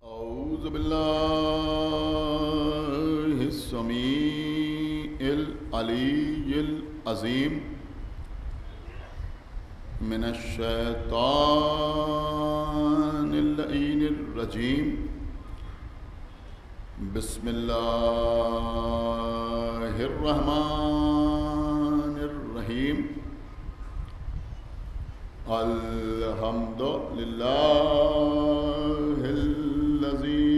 أعوذ بالله السميع العلي العظيم من الشيطان اللعين الرجيم بسم الله الرحمن الرحيم الحمد لله الذي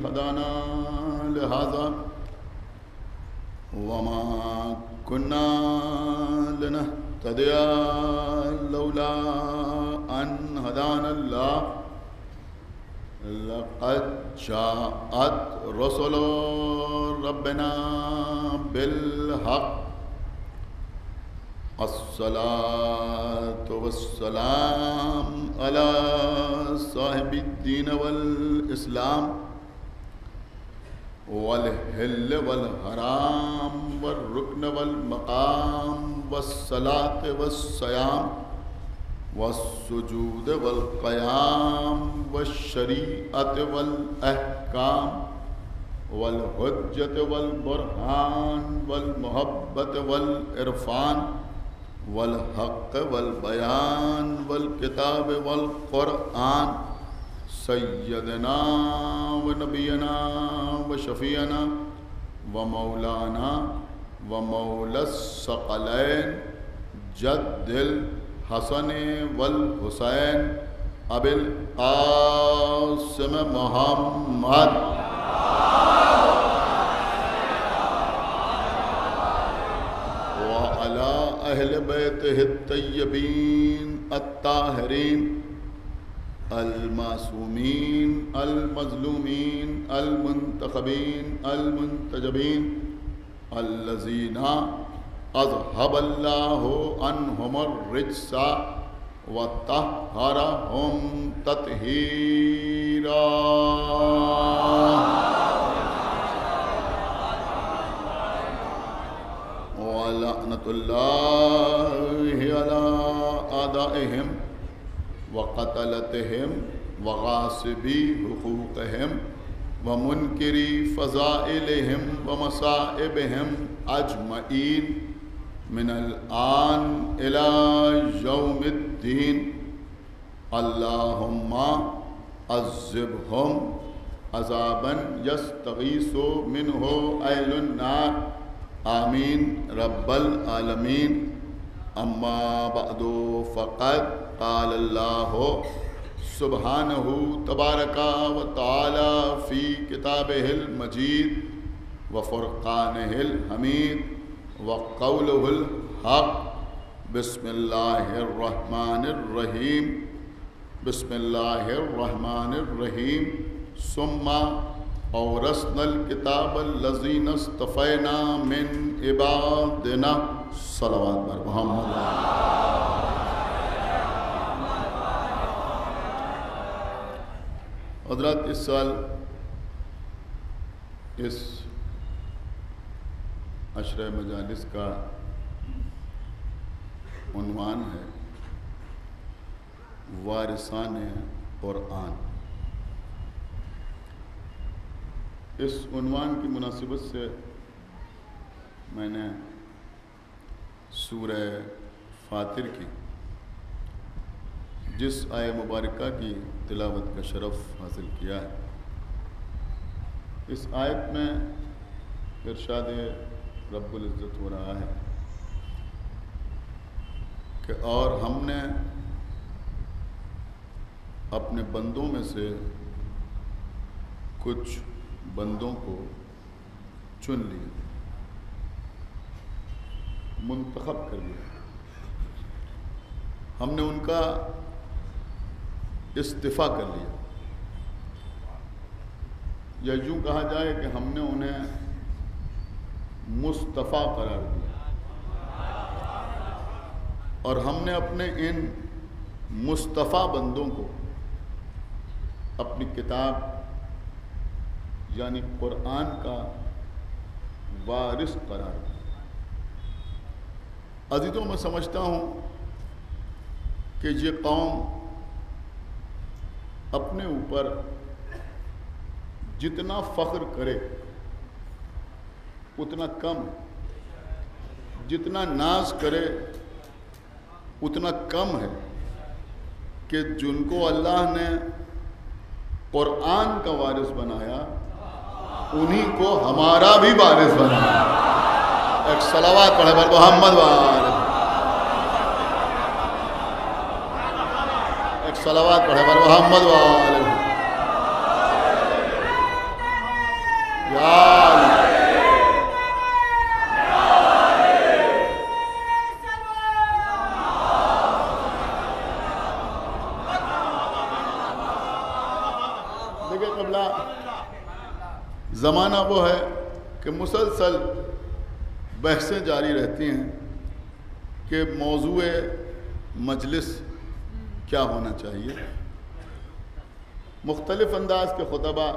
هدانا لهذا وما كنا لنهتدي لولا أن هدانا الله لقد جاءت رسل ربنا بالحق الصلاة والسلام على صاحب الدين والإسلام والحل والحرام والركن والمقام والصلاة والصيام والسجود والقيام والشريعة والأحكام والحجة والبرهان والمحبة والعرفان والحق والبيان والكتاب والقرآن سيدنا ونبينا وشفيعنا ومولانا ومولى الثقلين جد الحسن والحسين أبي القاسم محمد وعلى أهل بيته الطيبين الطاهرين المعصومين المظلومين المنتخبين المنتجبين الذين أذهب الله عنهم الرجس وطهرهم تطهيرا ولعنة الله على أعدائهم وقتلتهم وغاصبي حقوقهم ومنكري فضائلهم ومصائبهم أجمعين من الآن إلى يوم الدين اللهم عذبهم عذابا يستغيث منه أهل النار آمين رب العالمين أما بعد فقد قال الله سبحانه تبارك وتعالى في كتابه المجيد وفرقانه الحميد وقوله الحق بسم الله الرحمن الرحيم بسم الله الرحمن الرحيم ثم أورثنا الكتاب الذين اصطفينا من عبادنا صلوات بر محمد حضرات اس سال اس عشرہ مجالس کا عنوان ہے وارثان قرآن۔ اس عنوان کی مناسبت سے میں نے سورہ فاطر کی جس آیہ مبارکہ کی تلاوت کا شرف حاصل کیا ہے۔ اس آیت میں ارشاد رب العزت ہو رہا ہے کہ اور ہم نے اپنے بندوں میں سے کچھ بندوں کو چن لیا، منتخب کر لیا، ہم نے ان کا استفا کر لیا، یا یوں کہا جائے کہ ہم نے انہیں مصطفیٰ قرار دیا، اور ہم نے اپنے ان مصطفیٰ بندوں کو اپنی کتاب یعنی قرآن کا وارث قرار دیا۔ عزیزوں، میں سمجھتا ہوں کہ یہ قوم اپنے اوپر جتنا فخر کرے اتنا کم ہے، جتنا ناز کرے اتنا کم ہے، کہ جن کو اللہ نے قرآن کا وارث بنایا انہی کو ہمارا بھی وارث بنایا۔ ایک صلوات پڑھے بر محمد وآلہ، ایک صلوات پڑھے بر محمد وآلہ۔ یا اللہ، دیکھیں قبلہ زمانہ وہ ہے کہ مسلسل بحثیں جاری رہتی ہیں کہ موضوع مجلس کیا ہونا چاہیے۔ مختلف انداز کے خطبہ،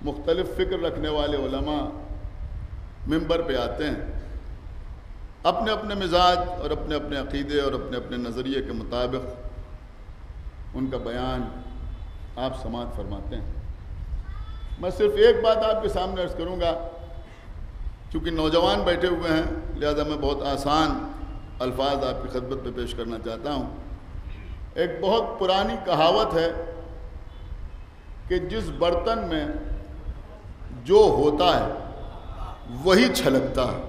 مختلف فکر رکھنے والے علماء منبر پہ آتے ہیں، اپنے اپنے مزاج اور اپنے اپنے عقیدے اور اپنے اپنے نظریے کے مطابق ان کا بیان آپ سماعت فرماتے ہیں۔ میں صرف ایک بات آپ کے سامنے عرض کروں گا، چونکہ نوجوان بیٹھے ہوئے ہیں لہذا میں بہت آسان الفاظ آپ کی خدمت میں پیش کرنا چاہتا ہوں۔ ایک بہت پرانی کہاوت ہے کہ جس برتن میں جو ہوتا ہے وہی چھلکتا ہے۔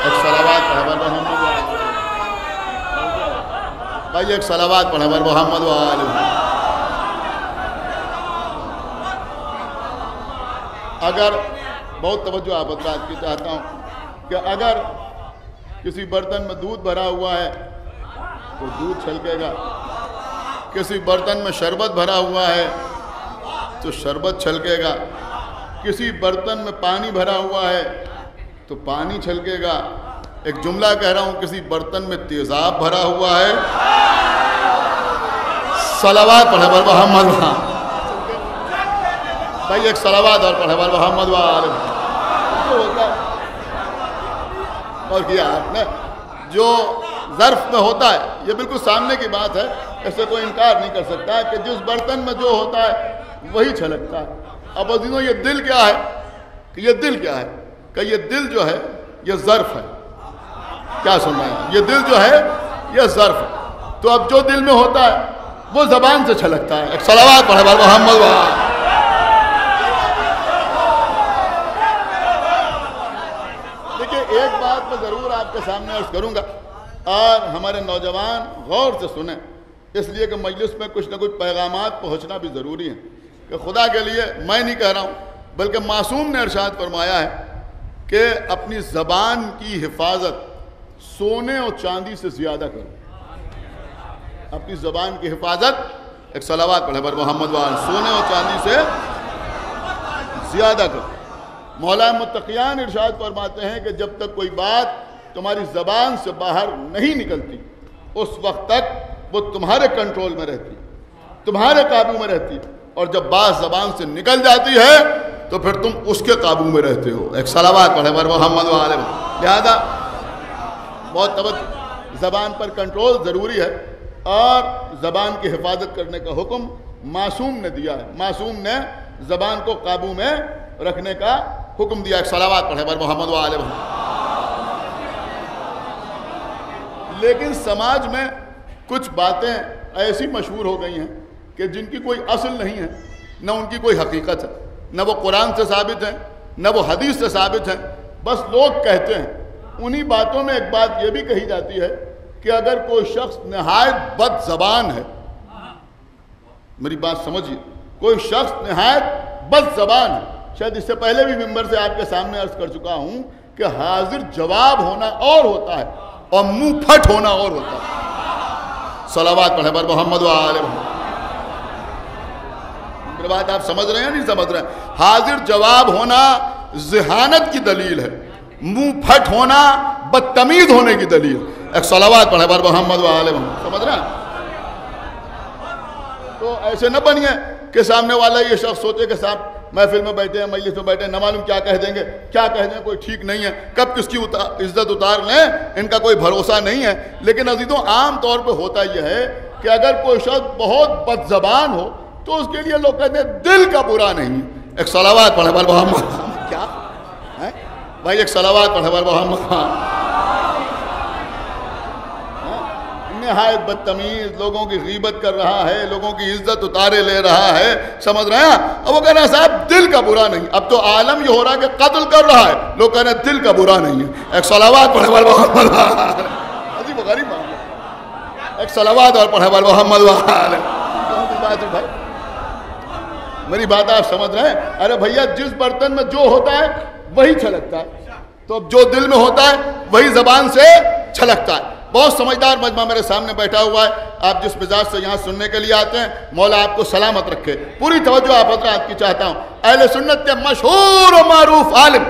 ایک صلوات پڑھے بر محمد وآلہ، بھائی ایک صلوات پڑھے بر محمد وآلہ۔ اگر بہت توجہ آپ حضرات کی چاہتا ہوں کہ اگر کسی برتن میں دودھ بھرا ہوا ہے تو دودھ چھلکے گا، کسی برتن میں شربت بھرا ہوا ہے تو شربت چھلکے گا، کسی برتن میں پانی بھرا ہوا ہے تو پانی چھلکے گا۔ ایک جملہ کہہ رہا ہوں، کسی برتن میں تیزاب بھرا ہوا ہے، صلوات پڑھے بر محمد وآلہ، بھائی ایک صلوات اور پڑھے بر محمد وآلہ۔ اور کیا آپ نے جو ظرف میں ہوتا ہے، یہ بالکل سامنے کی بات ہے، ایسے کوئی انکار نہیں کر سکتا کہ جس برتن میں جو ہوتا ہے وہی چھلکتا ہے۔ اب عزیزوں یہ دل کیا ہے کہ یہ دل کیا ہے کہ یہ دل جو ہے یہ ظرف ہے۔ کیا سن رہے ہیں؟ یہ دل جو ہے یہ ظرف ہے، تو اب جو دل میں ہوتا ہے وہ زبان سے چھلکتا ہے۔ ایک صلوات پڑھے بر محمد وآلہ۔ دیکھیں ایک بات میں ضرور آپ کے سامنے عرض کروں گا اور ہمارے نوجوان غور سے سنیں، اس لیے کہ مجلس میں کچھ نہ کچھ پیغامات پہنچنا بھی ضروری ہے، کہ خدا کے لیے میں نہیں کہہ رہا ہوں بلکہ معصوم نے ارشاد فرمایا ہے کہ اپنی زبان کی حفاظت سونے اور چاندی سے زیادہ کرو۔ اپنی زبان کی حفاظت، ایک صلوات پڑھے بر محمد وآلہ، سونے اور چاندی سے زیادہ کرو۔ مولا متقیان ارشاد فرماتے ہیں کہ جب تک کوئی بات تمہاری زبان سے باہر نہیں نکلتی اس وقت تک وہ تمہارے کنٹرول میں رہتی، تمہارے قابو میں رہتی، اور جب بات زبان سے نکل جاتی ہے تو پھر تم اس کے قابو میں رہتے ہو۔ ایک صلوات پڑھے بر محمد وآلہ۔ لہذا بہت توجہ، زبان پر کنٹرول ضروری ہے اور زبان کی حفاظت کرنے کا حکم معصوم نے دیا ہے۔ معصوم نے زبان کو قابو میں رکھنے کا حکم دیا۔ ایک صلوات پڑھے بر محمد وآلہ۔ لیکن سماج میں کچھ باتیں ایسی مشہور ہو گئی ہیں کہ جن کی کوئی اصل نہیں ہے، نہ ان کی کوئی حقیقت ہے، نہ وہ قرآن سے ثابت ہیں نہ وہ حدیث سے ثابت ہیں، بس لوگ کہتے ہیں۔ انہی باتوں میں ایک بات یہ بھی کہی جاتی ہے کہ اگر کوئی شخص نہایت بد زبان ہے، میری بات سمجھیے، کوئی شخص نہایت بد زبان ہے، شاید اس سے پہلے بھی ممبر سے آپ کے سامنے عرض کر چکا ہوں کہ حاضر جواب ہونا اور ہوتا ہے اور منہ پھٹ ہونا اور ہوتا ہے۔ صلوات پڑھے بر محمد وآلہ۔ میری بات آپ سمجھ رہے ہیں نہیں سمجھ رہے ہیں؟ حاضر جواب ہونا ذہانت کی دلیل ہے، منہ پھٹ ہونا بدتمیز ہونے کی دلیل۔ ایک صلوات پڑھے بر محمد وآلہ۔ سمجھ رہے ہیں؟ تو ایسے نہ بنیے کہ سامنے والا یہ شخص سوچے کہ صاحب محفل میں بیٹھے ہیں، مجلس میں بیٹھے ہیں، نہ معلوم کیا کہہ دیں گے، کیا کہہ دیں، کوئی ٹھیک نہیں ہے، کب کس کی عزت اتار لیں، ان کا کوئی بھروسہ نہیں ہے۔ لیکن عزیزوں عام طور پہ ہوتا یہ ہے کہ اگر کوئی شخص بہت بد زبان ہو تو اس کے لیے لوگ کہتے ہیں دل کا برا نہیں. ایک صلوات پڑھے بر محمد. کیا ہے بھائی؟ ایک صلوات پڑھے بر محمد. نہایت بدتمیز، لوگوں کی غیبت کر رہا ہے، لوگوں کی عزت اتارے لے رہا ہے، سمجھ رہے ہیں؟ اب وہ کہہ رہے ہیں صاحب دل کا برا نہیں. اب تو عالم یہ ہو رہا ہے کہ قتل کر رہا ہے، لوگ کہہ رہے ہیں دل کا برا نہیں ہے. ایک صلوات پڑھے بر محمد. عجیب و غریب معاملہ. ایک صلوات اور پڑھے بر محمد. بھائی میری بات آپ سمجھ رہے ہیں؟ ارے بھیا جس برتن میں جو ہوتا ہے وہی چھلکتا ہے، تو اب جو دل میں ہوتا ہے وہی زبان سے چھلکتا ہے. بہت سمجھدار مجمع میرے سامنے بیٹھا ہوا ہے. آپ جس مزاج سے یہاں سننے کے لیے آتے ہیں، مولا آپ کو سلامت رکھے. پوری توجہ آپ حضرات کی چاہتا ہوں. اہل سنت کے مشہور و معروف عالم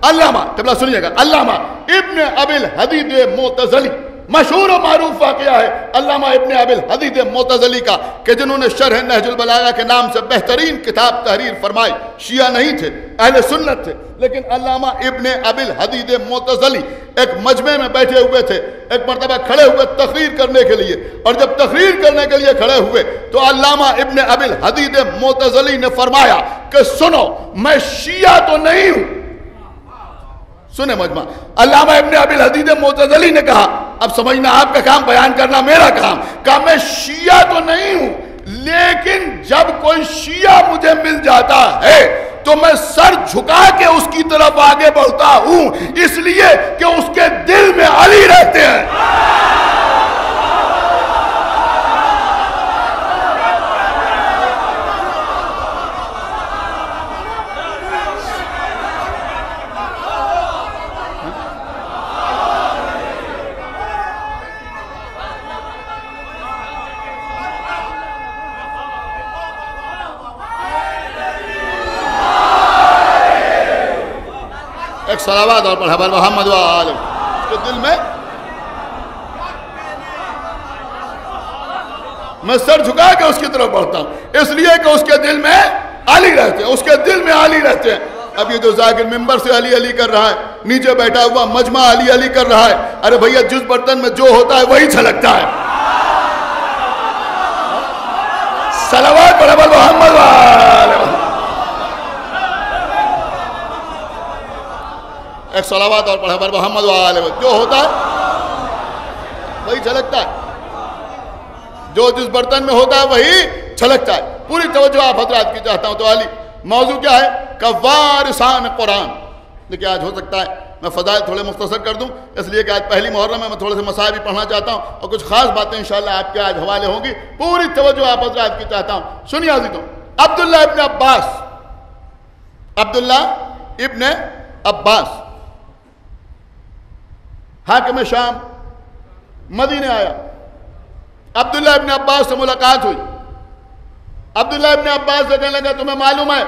علامہ، قبلہ سنیے گا، علامہ ابن ابی الحدید معتزلی. مشہور و معروف واقعہ ہے علامہ ابن ابی الحدید معتزلی کا، کہ جنہوں نے شرح نہج البلاغہ کے نام سے بہترین کتاب تحریر فرمائی. شیعہ نہیں تھے، اہل سنت تھے، لیکن علامہ ابن ابی الحدید معتزلی ایک مجمع میں بیٹھے ہوئے تھے. ایک مرتبہ کھڑے ہوئے تقریر کرنے کے لیے، اور جب تقریر کرنے کے لیے کھڑے ہوئے تو علامہ ابن ابی الحدید معتزلی نے فرمایا کہ سنو، میں شیعہ تو نہیں ہوں. سنیں مجمع، علامہ ابن ابی الحدید معتزلی نے کہا، اب سمجھنا آپ کا کام، بیان کرنا میرا کام، کہا میں شیعہ تو نہیں ہوں، لیکن جب کوئی شیعہ مجھے مل جاتا ہے تو میں سر جھکا کے اس کی طرف آگے بڑھتا ہوں، اس لیے کہ اس کے دل میں علی رہتے ہیں. ایک صلوات اور پڑھا بر محمد وآلہ. اس کے دل میں میں سر جھکا کے اس کی طرف بڑھتا ہوں، اس لیے کہ اس کے دل میں علی رہتے ہیں، اس کے دل میں علی رہتے ہیں. اب یہ جو ذاکر ممبر سے علی علی کر رہا ہے، نیچے بیٹھا ہوا مجمع علی علی کر رہا ہے. ارے بھیا جس برتن میں جو ہوتا ہے وہی چھلکتا ہے. صلوات پڑھا بر محمد وآلہ. ایک صلوات اور پڑھا بر محمد وآلہ. جو ہوتا ہے وہی چھلکتا ہے، جو جس برتن میں ہوتا ہے وہی چھلکتا ہے. پوری توجہ آپ حضرات کی چاہتا ہوں. تو علی موضوع کیا ہے؟ کہ وارثان قرآن. لیکن آج ہو سکتا ہے میں فضائل تھوڑے مختصر کر دوں، اس لیے کہ آج پہلی محرم ہے، میں تھوڑے سے مسائل بھی پڑھنا چاہتا ہوں اور کچھ خاص باتیں انشاءاللہ آپ کے آج حوالے ہوں گی. پوری توجہ آپ حضرات کی چاہتا ہوں. سنیے عزیزوں، عبداللہ ابن عباس، عبداللہ ابن عباس حاکم شام مدینے آیا. عبداللہ ابن عباس سے ملاقات ہوئی. عبداللہ ابن عباس سے کہنے لگا تمہیں معلوم ہے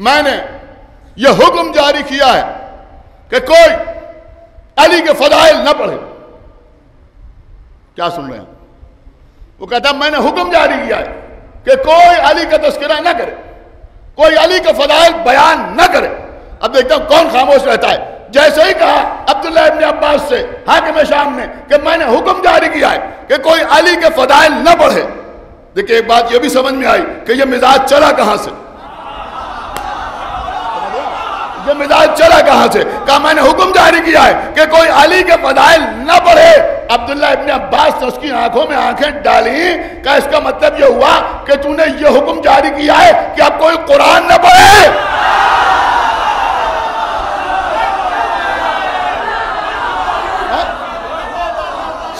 میں نے یہ حکم جاری کیا ہے کہ کوئی علی کے فضائل نہ پڑھے. کیا سن رہے ہیں؟ وہ کہتا میں نے حکم جاری کیا ہے کہ کوئی علی کا تذکرہ نہ کرے، کوئی علی کے فضائل بیان نہ کرے. اب دیکھتا ہوں کون خاموش رہتا ہے. جیسے ہی کہا عبداللہ ابن عباس سے حاکم شام نے کہ میں نے حکم جاری کیا ہے کہ کوئی علی کے فضائل نہ پڑھے. دیکھیں ایک بات یہ بھی سمجھ میں آئی کہ یہ مزاج چلا کہاں سے، یہ مزاج چلا کہاں سے. کہا میں نے حکم جاری کیا ہے کہ کوئی علی کے فضائل نہ پڑھے. عبداللہ ابن عباس نے اس کی آنکھوں میں آنکھیں ڈالیں. کہ اس کا مطلب یہ ہوا کہ تو نے یہ حکم جاری کیا ہے کہ اب کوئی قرآن نہ پڑھے.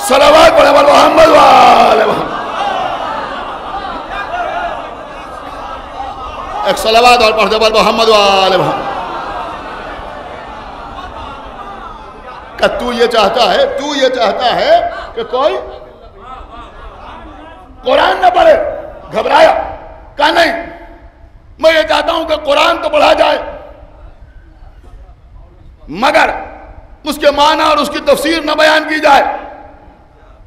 صلوات پڑھے بر محمد وآلہ. ایک صلوات اور پڑھتے بر محمد وآلہ. کہ تو یہ چاہتا ہے کہ کوئی قرآن نہ پڑھے. گھبرایا، کہا نہیں، میں یہ چاہتا ہوں کہ قرآن تو پڑھا جائے مگر اس کے معنی اور اس کی تفسیر نہ بیان کی جائے.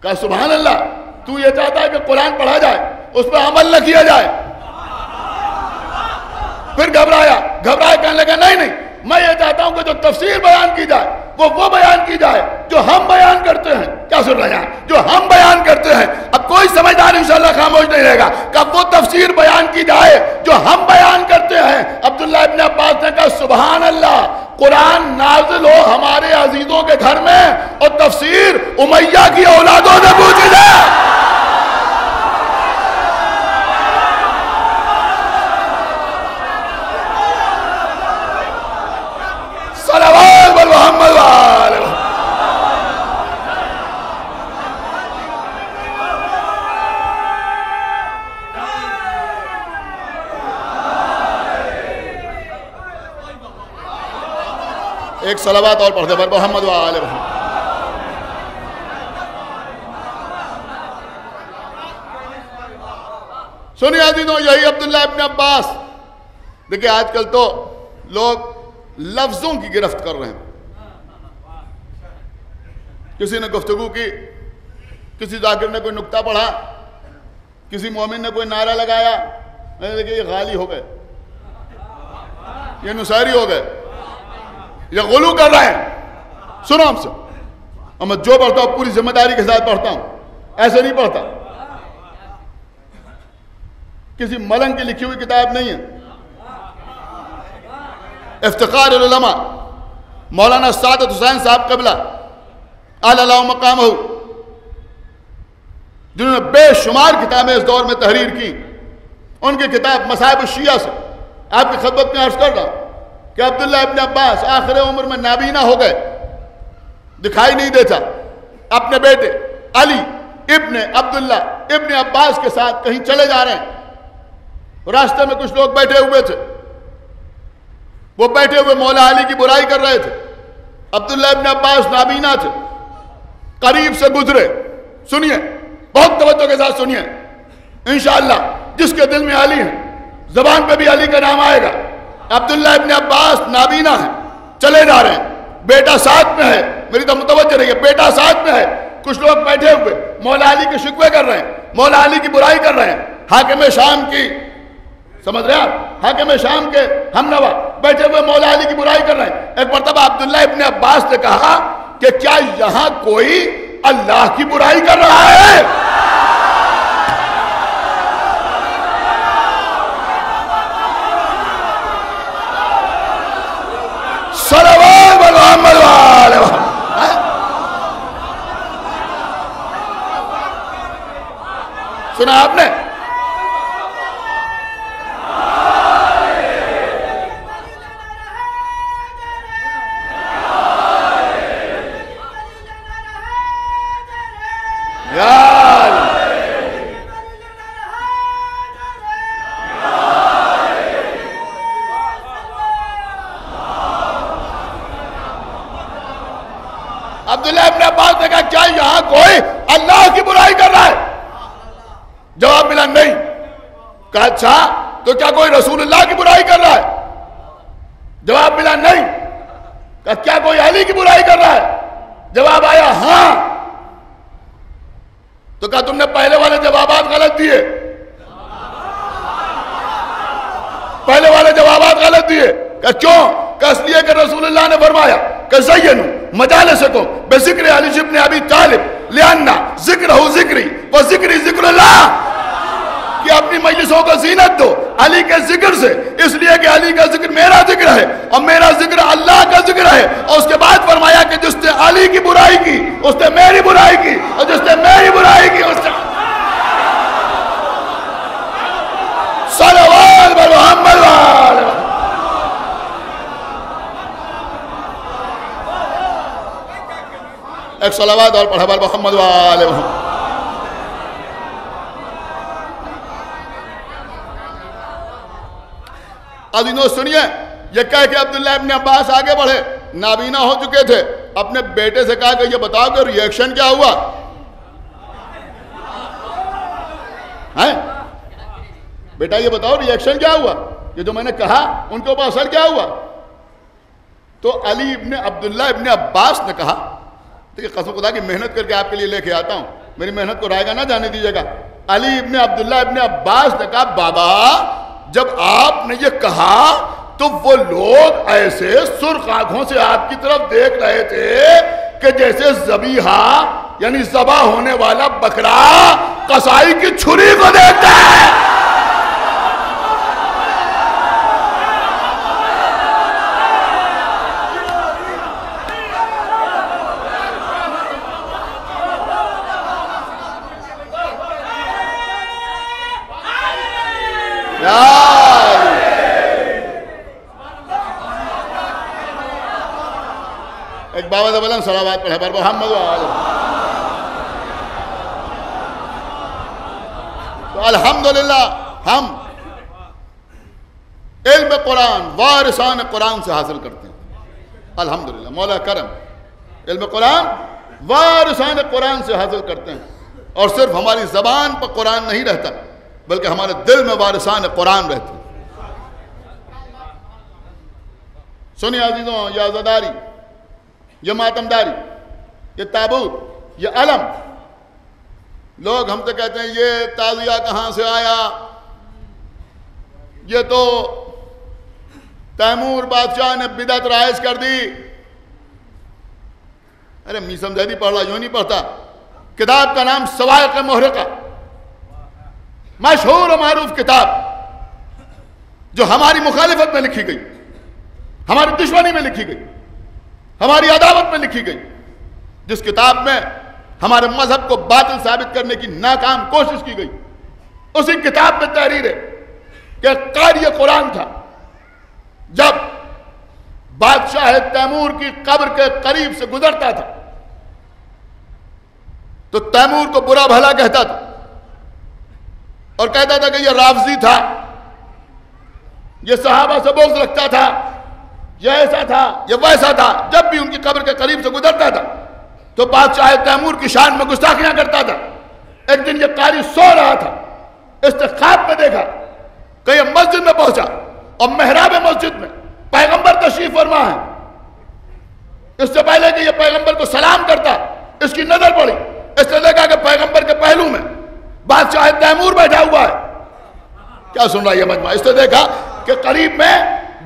کہا سبحان اللہ، تو یہ چاہتا ہے کہ قرآن پڑھا جائے، اس پہ عمل نہ کیا جائے. پھر گھبرایا کہنے لگا نہیں، میں یہ چاہتا ہوں کہ جو تفسیر بیان کی جائے وہ بیان کی جائے جو ہم بیان کرتے ہیں. کیا سن رہے ہیں؟ جو ہم بیان کرتے ہیں. اب کوئی سمجھدار انشاءاللہ خاموش نہیں رہے گا. کب وہ تفسیر بیان کی جائے جو ہم بیان کرتے ہیں. عبداللہ ابن عباس نے کہا سبحان اللہ، قرآن نازل ہو ہمارے عزیزوں کے گھر میں اور تفسیر امیہ کی اولادوں سے پوچھی جائے. صلوات محمد وآلہ. ایک صلوات اور پڑھتے پر محمد وآلہ محمد. سنیے عزیزوں، یہی عبداللہ ابن عباس. دیکھیں آج کل تو لوگ لفظوں کی گرفت کر رہے ہیں. کسی نے گفتگو کی، کسی ذاکر نے کوئی نکتہ پڑھا، کسی مومن نے کوئی نعرہ لگایا، میں نے دیکھا یہ غالی ہو گئے، یہ نصیری ہو گئے، یہ غلو کر رہے ہیں. سنو ہم سے، اور میں جو پڑھتا ہوں پوری ذمہ داری کے ساتھ پڑھتا ہوں، ایسے نہیں پڑھتا. کسی ملنگ کی لکھی ہوئی کتاب نہیں ہے. افتخار العلماء مولانا سعادت حسین صاحب قبلہ اعلی اللہ مقامہ، جنہوں نے بے شمار کتابیں اس دور میں تحریر کی. ان کی کتاب مصائب الشیعہ سے آپ کی خدمت میں عرض کر رہا ہوں کہ عبداللہ ابن عباس آخر عمر میں نابینا ہو گئے، دکھائی نہیں دیتا. اپنے بیٹے علی ابن عبداللہ ابن عباس کے ساتھ کہیں چلے جا رہے ہیں. راستے میں کچھ لوگ بیٹھے ہوئے تھے، وہ بیٹھے ہوئے مولا علی کی برائی کر رہے تھے. عبداللہ ابن عباس نابینا تھے، قریب سے گزرے. سنیے بہت توجہ کے ساتھ سنیے انشاءاللہ. جس کے دل میں علی ہے زبان پہ بھی علی کا نام آئے گا. عبداللہ ابن عباس نابینا ہے، چلے جا رہے ہیں، بیٹا ساتھ میں ہے. میری تو متوجہ رہیے، بیٹا ساتھ میں ہے. کچھ لوگ بیٹھے ہوئے مولا علی کے شکوے کر رہے ہیں، مولا علی کی برائی کر رہے ہیں. حاکم شام کی، سمجھ رہے آپ، حاکم شام کے ہم نوا بیٹھے ہوئے مولا علی کی برائی کر رہے ہیں. ایک مرتبہ عبداللہ ابن عباس نے کہا کہ کیا یہاں کوئی اللہ کی برائی کر رہا ہے؟ صلوات محمد وآلہ محمد. سنا آپ نے؟ عبداللہ ابن عباس نے کہا کیا یہاں کوئی اللہ کی برائی کر رہا ہے؟ جواب ملا نہیں. کہا اچھا تو کیا کوئی رسول اللہ کی برائی کر رہا ہے؟ جواب ملا نہیں. کہا کیا کوئی علی کی برائی کر رہا ہے؟ جواب آیا ہاں. تو کہا تم نے پہلے والے جوابات غلط دیے، پہلے والے جوابات غلط دیے. کہ کیوں؟ کہ اس لیے کہ رسول اللہ نے فرمایا کہ زینو مجالسکم بذکر علی ابن ابی طالب لأن ذکرہ ذکری و ذکری ذکر اللہ. کہ اپنی مجلسوں کو زینت دو علی کے ذکر سے، اس لیے کہ علی کا ذکر میرا ذکر ہے اور میرا ذکر اللہ کا ذکر ہے. اور اس کے بعد فرمایا کہ جس نے علی کی برائی کی اس نے میری برائی کی، اور جس نے میری برائی کی اس نے صلوات محمد وآلہ محمد. ایک صلوات اور پڑھا بال محمد وآلہ محمد. عزیزوں سنیے، یہ کہہ کہ عبداللہ ابن عباس آگے بڑھے، نابینا ہو چکے تھے. اپنے بیٹے سے کہا کہ یہ بتاؤ کہ ریئیکشن کیا ہوا ہے؟ بیٹا یہ بتاؤ ریئیکشن کیا ہوا، یہ جو میں نے کہا ان کے اوپر اثر کیا ہوا؟ تو علی ابن عبداللہ ابن عباس نے کہا، دیکھیں قسم خدا کی محنت کر کے آپ کے لیے لے کے آتا ہوں، میری محنت کو رائے گا نہ جانے دیجیے گا. علی ابن عبداللہ ابن عباس نے کہا بابا جب آپ نے یہ کہا تو وہ لوگ ایسے سرخ آنکھوں سے آپ کی طرف دیکھ رہے تھے کہ جیسے ذبیحہ یعنی ذبح ہونے والا بکرا قصائی کی چھری کو دیکھتا ہے. ایک بابا سے بلند صلوات پڑھے پر محمد تو الحمدللہ ہم علم قرآن وارثان قرآن سے حاصل کرتے ہیں. الحمدللہ مولا کرم علم قرآن وارثان قرآن سے حاصل کرتے ہیں. اور صرف ہماری زبان پر قرآن نہیں رہتا بلکہ ہمارے دل میں وارثان قرآن رہتے ہیں. سنیے عزیزوں، یہ عزاداری، یہ ماتمداری، یہ تابوت، یہ علم. لوگ ہم سے کہتے ہیں یہ تعزیہ کہاں سے آیا، یہ تو تیمور بادشاہ نے بدعت رائج کر دی. ارے میسم زیدی پڑھ رہا، یوں نہیں پڑھتا. کتاب کا نام سوائق محرقہ، مشہور و معروف کتاب جو ہماری مخالفت میں لکھی گئی، ہماری دشمنی میں لکھی گئی، ہماری عداوت میں لکھی گئی. جس کتاب میں ہمارے مذہب کو باطل ثابت کرنے کی ناکام کوشش کی گئی، اسی کتاب میں تحریر ہے کہ قاری قرآن تھا. جب بادشاہ تیمور کی قبر کے قریب سے گزرتا تھا تو تیمور کو برا بھلا کہتا تھا اور کہتا تھا کہ یہ رافضی تھا، یہ صحابہ سے بغض رکھتا تھا، یہ ایسا تھا، یہ ویسا تھا. جب بھی ان کی قبر کے قریب سے گزرتا تھا تو بادشاہ تیمور کی شان میں گستاخیاں کرتا تھا. ایک دن یہ قاری سو رہا تھا، استخاب میں دیکھا کہ یہ مسجد میں پہنچا اور محراب مسجد میں پیغمبر تشریف فرما ہے. اس سے پہلے کہ یہ پیغمبر کو سلام کرتا، اس کی نظر پڑی، اس نے دیکھا کہ پیغمبر کے پہلو میں بادشاہ تیمور بیٹھا ہوا ہے. کیا سن رہا ہے یہ مجمع؟ اس نے دیکھا کہ قریب میں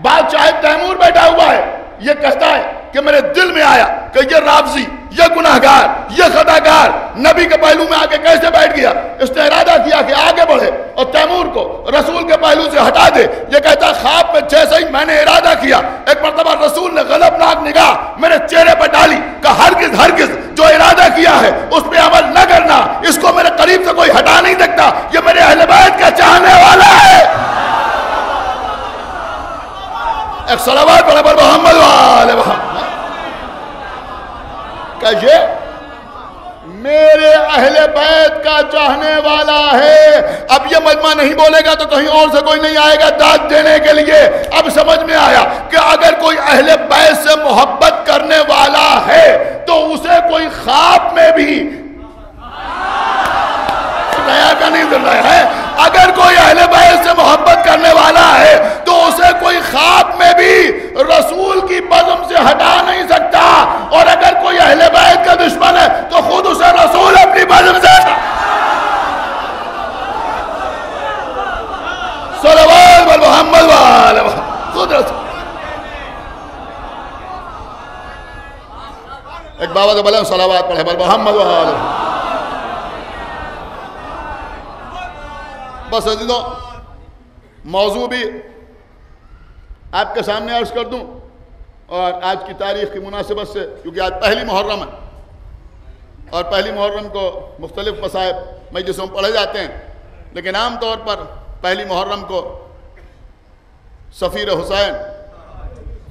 بادشاہ تیمور بیٹھا ہوا ہے. یہ کہتا ہے کہ میرے دل میں آیا کہ یہ رافضی، یہ گناہگار، یہ خطاکار نبی کے پہلو میں آگے کیسے بیٹھ گیا. اس نے ارادہ کیا کہ آگے بڑھے اور تیمور کو رسول کے پہلو سے ہٹا دے. یہ کہتا ہے خواب میں جیسے ہی میں نے ارادہ کیا، ایک مرتبہ رسول نے غضبناک نگاہ میرے چہرے پر ڈالی کہ ہرگز ہرگز جو ارادہ کیا ہے اس پہ عمل نہ کرنا. اس کو میرے قریب سے کوئی ہٹا نہیں سکتا، یہ میرے اہل بیت کا چاہنے والا ہے. ایک صلوات پڑھے پر محمد وآلہ محمد. کہ یہ میرے اہل بیت کا چاہنے والا ہے. اب یہ مجمع نہیں بولے گا تو کہیں اور سے کوئی نہیں آئے گا داد دینے کے لیے. اب سمجھ میں آیا کہ اگر کوئی اہل بیت سے محبت کرنے والا ہے تو اسے کوئی خواب میں بھی کا نہیں سن رہا ہے. اگر کوئی اہل بیت سے محبت کرنے والا ہے تو اسے کوئی خواب میں بھی رسول کی بزم سے ہٹا نہیں سکتا. اور اگر کوئی اہل بیت کا دشمن ہے تو خود اسے رسول اپنی بزم سے صلوات بر محمد وآلہ محمد. خود رسول. ایک بابا سے بلند صلوات پڑھے بر محمد وآلہ محمد. بس عزیزوں، موضوع بھی آپ کے سامنے عرض کر دوں اور آج کی تاریخ کی مناسبت سے، کیونکہ آج پہلی محرم ہے اور پہلی محرم کو مختلف مصائب مجلسوں میں پڑھے جاتے ہیں، لیکن عام طور پر پہلی محرم کو سفیر حسین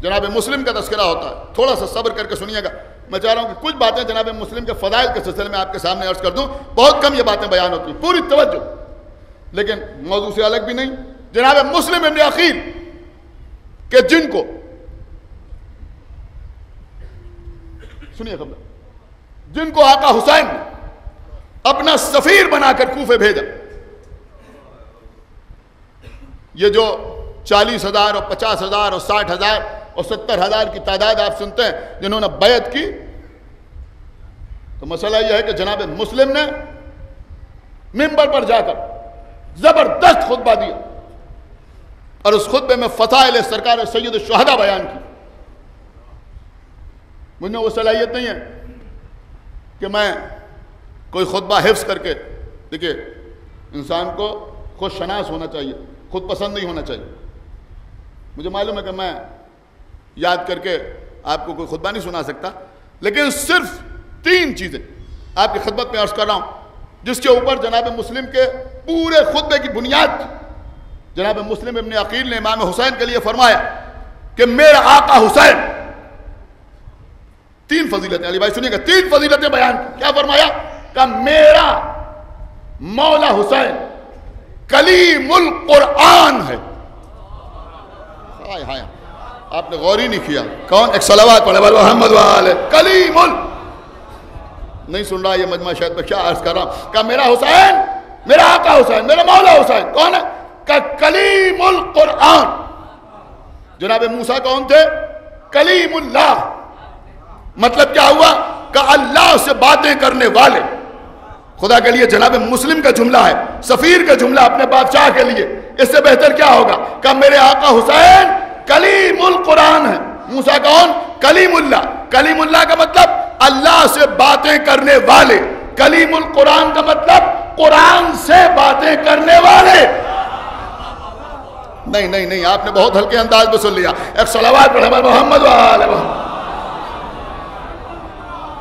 جناب مسلم کا تذکرہ ہوتا ہے. تھوڑا سا صبر کر کے سنیے گا. میں چاہ رہا ہوں کہ کچھ باتیں جناب مسلم کے فضائل کے سلسلے میں آپ کے سامنے عرض کر دوں. بہت کم یہ باتیں بیان ہوتی ہیں، پوری توجہ، لیکن موضوع سے الگ بھی نہیں. جناب مسلم ابن عقیل کہ جن کو سنیے خبر، جن کو آقا حسین نے اپنا سفیر بنا کر کوفے بھیجا. یہ جو 40,000 اور 50,000 اور 60,000 اور 70,000 کی تعداد آپ سنتے ہیں جنہوں نے بیعت کی، تو مسئلہ یہ ہے کہ جناب مسلم نے منبر پر جا کر زبردست خطبہ دیا اور اس خطبے میں فضائل سرکار سید الشہداء بیان کی. مجھ میں وہ صلاحیت نہیں ہے کہ میں کوئی خطبہ حفظ کر کے. دیکھیے انسان کو خود شناس ہونا چاہیے, خود پسند نہیں ہونا چاہیے. مجھے معلوم ہے کہ میں یاد کر کے آپ کو کوئی خطبہ نہیں سنا سکتا, لیکن صرف 3 چیزیں آپ کی خدمت میں عرض کر رہا ہوں جس کے اوپر جناب مسلم کے پورے خطبے کی بنیاد تھی. جناب مسلم ابن عقیل نے امام حسین کے لیے فرمایا کہ میرا آقا حسین, 3 فضیلتیں, علی بھائی سنیے گا, 3 فضیلتیں بیان کی. کیا فرمایا؟ کہ میرا مولا حسین کلیم القرآن ہے. ہائے ہائے, آپ نے غور ہی نہیں کیا. کون؟ ایک صلوات پڑھے محمد والے. کلیم نہیں سن رہا یہ مجمع شاید میں کیا عرض کر رہا ہوں. کہ میرا حسین, میرا آقا حسین, میرا مولا حسین کون ہے؟ کہ کلیم القرآن. جناب موسیٰ کون تھے؟ کلیم اللہ. مطلب کیا ہوا؟ کہ اللہ سے باتیں کرنے والے. خدا کے لیے جناب مسلم کا جملہ ہے, سفیر کا جملہ اپنے بادشاہ کے لیے. اس سے بہتر کیا ہوگا کہ میرے آقا حسین کلیم القرآن ہے. موسیٰ کون؟ کلیم اللہ. کلیم اللہ کا مطلب اللہ سے باتیں کرنے والے. کلیم القرآن کا مطلب قرآن سے باتیں کرنے والے. نہیں نہیں نہیں, آپ نے بہت ہلکے انداز میں سن لیا. ایک صلوات پڑھے محمد والے محمد.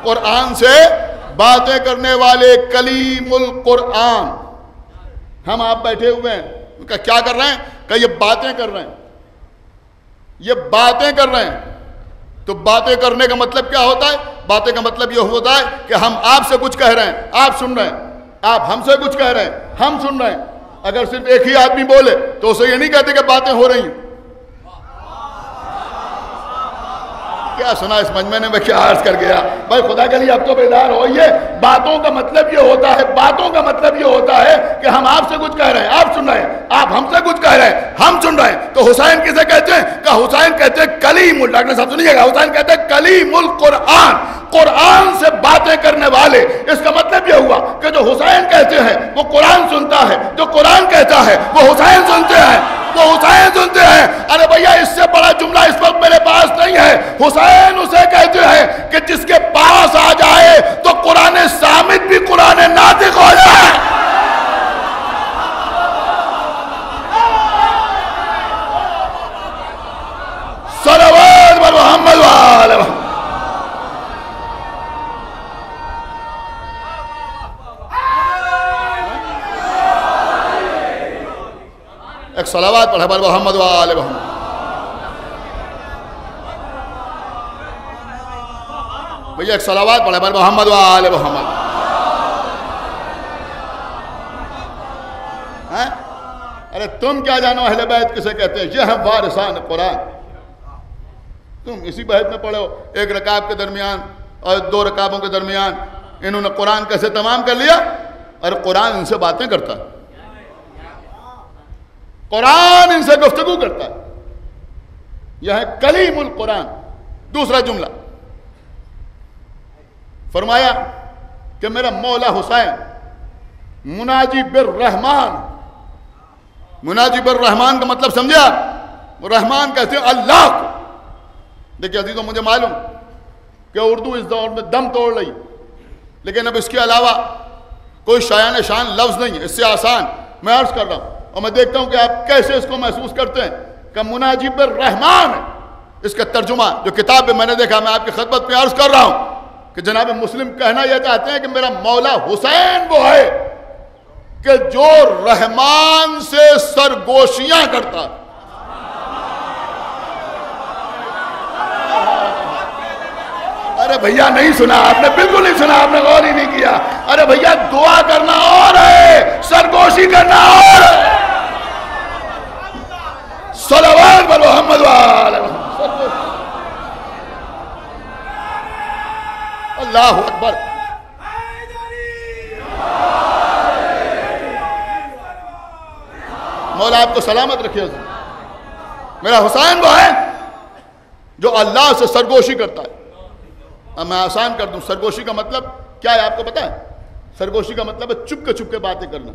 قرآن سے باتیں کرنے والے, کلیم القرآن. ہم آپ بیٹھے ہوئے ہیں, کیا کر رہے ہیں؟ کہ یہ باتیں کر رہے ہیں, یہ باتیں کر رہے ہیں. تو باتیں کرنے کا مطلب کیا ہوتا ہے؟ باتیں کا مطلب یہ ہوتا ہے کہ ہم آپ سے کچھ کہہ رہے ہیں, آپ سن رہے ہیں. آپ ہم سے کچھ کہہ رہے ہیں, ہم سن رہے ہیں. اگر صرف ایک ہی آدمی بولے تو اسے یہ نہیں کہتے کہ باتیں ہو رہی ہیں. کیا سنا اس مجمع نے, میں کیا عرض کر گیا بھائی. خدا کے لیے اب تو بیدار ہوئیے. باتوں کا مطلب یہ ہوتا ہے, باتوں کا مطلب یہ ہوتا ہے کہ ہم آپ سے کچھ کہہ رہے ہیں, آپ سن رہے ہیں. آپ ہم سے کچھ کہہ رہے ہیں, ہم سن رہے ہیں. تو حسین کسے کہتے ہیں؟ کہ حسین کہتے ہیں کلیم. ڈاکٹر صاحب سنیے گا, حسین کہتے ہیں کلیم القرآن, قرآن سے باتیں کرنے والے. اس کا مطلب یہ ہوا کہ جو حسین کہتے ہیں وہ قرآن سنتا ہے, جو قرآن کہتا ہے وہ حسین سنتے ہیں, وہ حسین سنتے ہیں. ارے بھیا اس سے بڑا جملہ اس وقت میرے پاس نہیں ہے. حسین اسے کہتے ہیں کہ جس کے پاس آ جائے تو قرآن صامت بھی قرآن ناطق ہو جائے. صلوات بر محمد وآلہ محمد. ایک صلوات پڑھے بر محمد وآلہ محمد. بھئی ایک صلوات پڑھے بر محمد وآلہ محمد. ارے تم کیا جانو اہل بیت کسے کہتے ہیں؟ یہ ہیں وارثان قرآن. تم اسی بیت میں پڑھو, ایک رکعت کے درمیان اور 2 رکعتوں کے درمیان انہوں نے قرآن کیسے تمام کر لیا. اور قرآن ان سے باتیں کرتا ہے, قرآن ان سے گفتگو کرتا ہے. یہ ہے کلیم القرآن. دوسرا جملہ فرمایا کہ میرا مولا حسین مناجی بالرحمن. مناجی بالرحمن کا مطلب سمجھے آپ؟ رحمان کہتے ہیں اللہ کو. دیکھیں عزیزوں, مجھے معلوم کہ اردو اس دور میں دم توڑ رہی, لیکن اب اس کے علاوہ کوئی شایان شان لفظ نہیں ہے اس سے آسان. میں عرض کر رہا ہوں اور میں دیکھتا ہوں کہ آپ کیسے اس کو محسوس کرتے ہیں کہ مناجی بالرحمن ہے. اس کا ترجمہ جو کتاب میں نے دیکھا, میں آپ کی خدمت میں عرض کر رہا ہوں کہ جناب مسلم کہنا یہ چاہتے ہیں کہ میرا مولا حسین وہ ہے کہ جو رحمان سے سرگوشیاں کرتا ہے. ارے بھیا نہیں سنا آپ نے, بالکل نہیں سنا آپ نے, غور ہی نہیں کیا. ارے بھیا دعا کرنا اور ہے, سرگوشی کرنا اور ہے. صلوات بر محمد وآلہ محمد. اللہ اکبر. مولا آپ کو سلامت رکھے. میرا حسین وہ ہے جو اللہ سے سرگوشی کرتا ہے. اب میں آسان کر دوں, سرگوشی کا مطلب کیا ہے آپ کو پتا ہے؟ سرگوشی کا مطلب ہے چپ کے باتیں کرنا,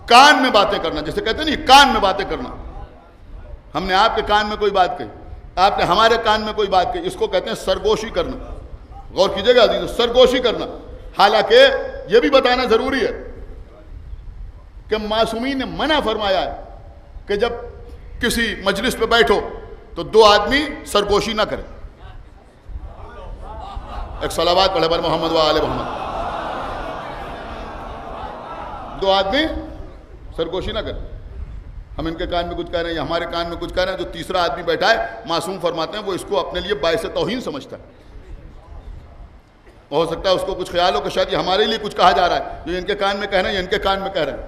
کان میں باتیں کرنا. جیسے کہتے ہیں نہیں, کان میں باتیں کرنا. ہم نے آپ کے کان میں کوئی بات کہی، آپ نے ہمارے کان میں کوئی بات کہی، اس کو کہتے ہیں سرگوشی کرنا. غور کیجئے گا عزیزو، سرگوشی کرنا. حالانکہ یہ بھی بتانا ضروری ہے کہ معصومین نے منع فرمایا ہے کہ جب کسی مجلس پہ بیٹھو تو دو آدمی سرگوشی نہ کریں. ایک صلوات پڑھے بر محمد و آل محمد. دو آدمی سرگوشی نہ کریں. ہم ان کے کان میں کچھ کہہ رہے ہیں یا ہمارے کان میں کچھ کہہ رہے ہیں، جو تیسرا آدمی بیٹھا ہے معصوم فرماتے ہیں وہ اس کو اپنے لیے باعث توہین سمجھتا ہے. ہو سکتا ہے اس کو کچھ خیال ہو کہ شاید یہ ہمارے لیے کچھ کہا جا رہا ہے، جو ان کے کان میں کہہ رہے ہیں یا ان کے کان میں کہہ رہے ہیں.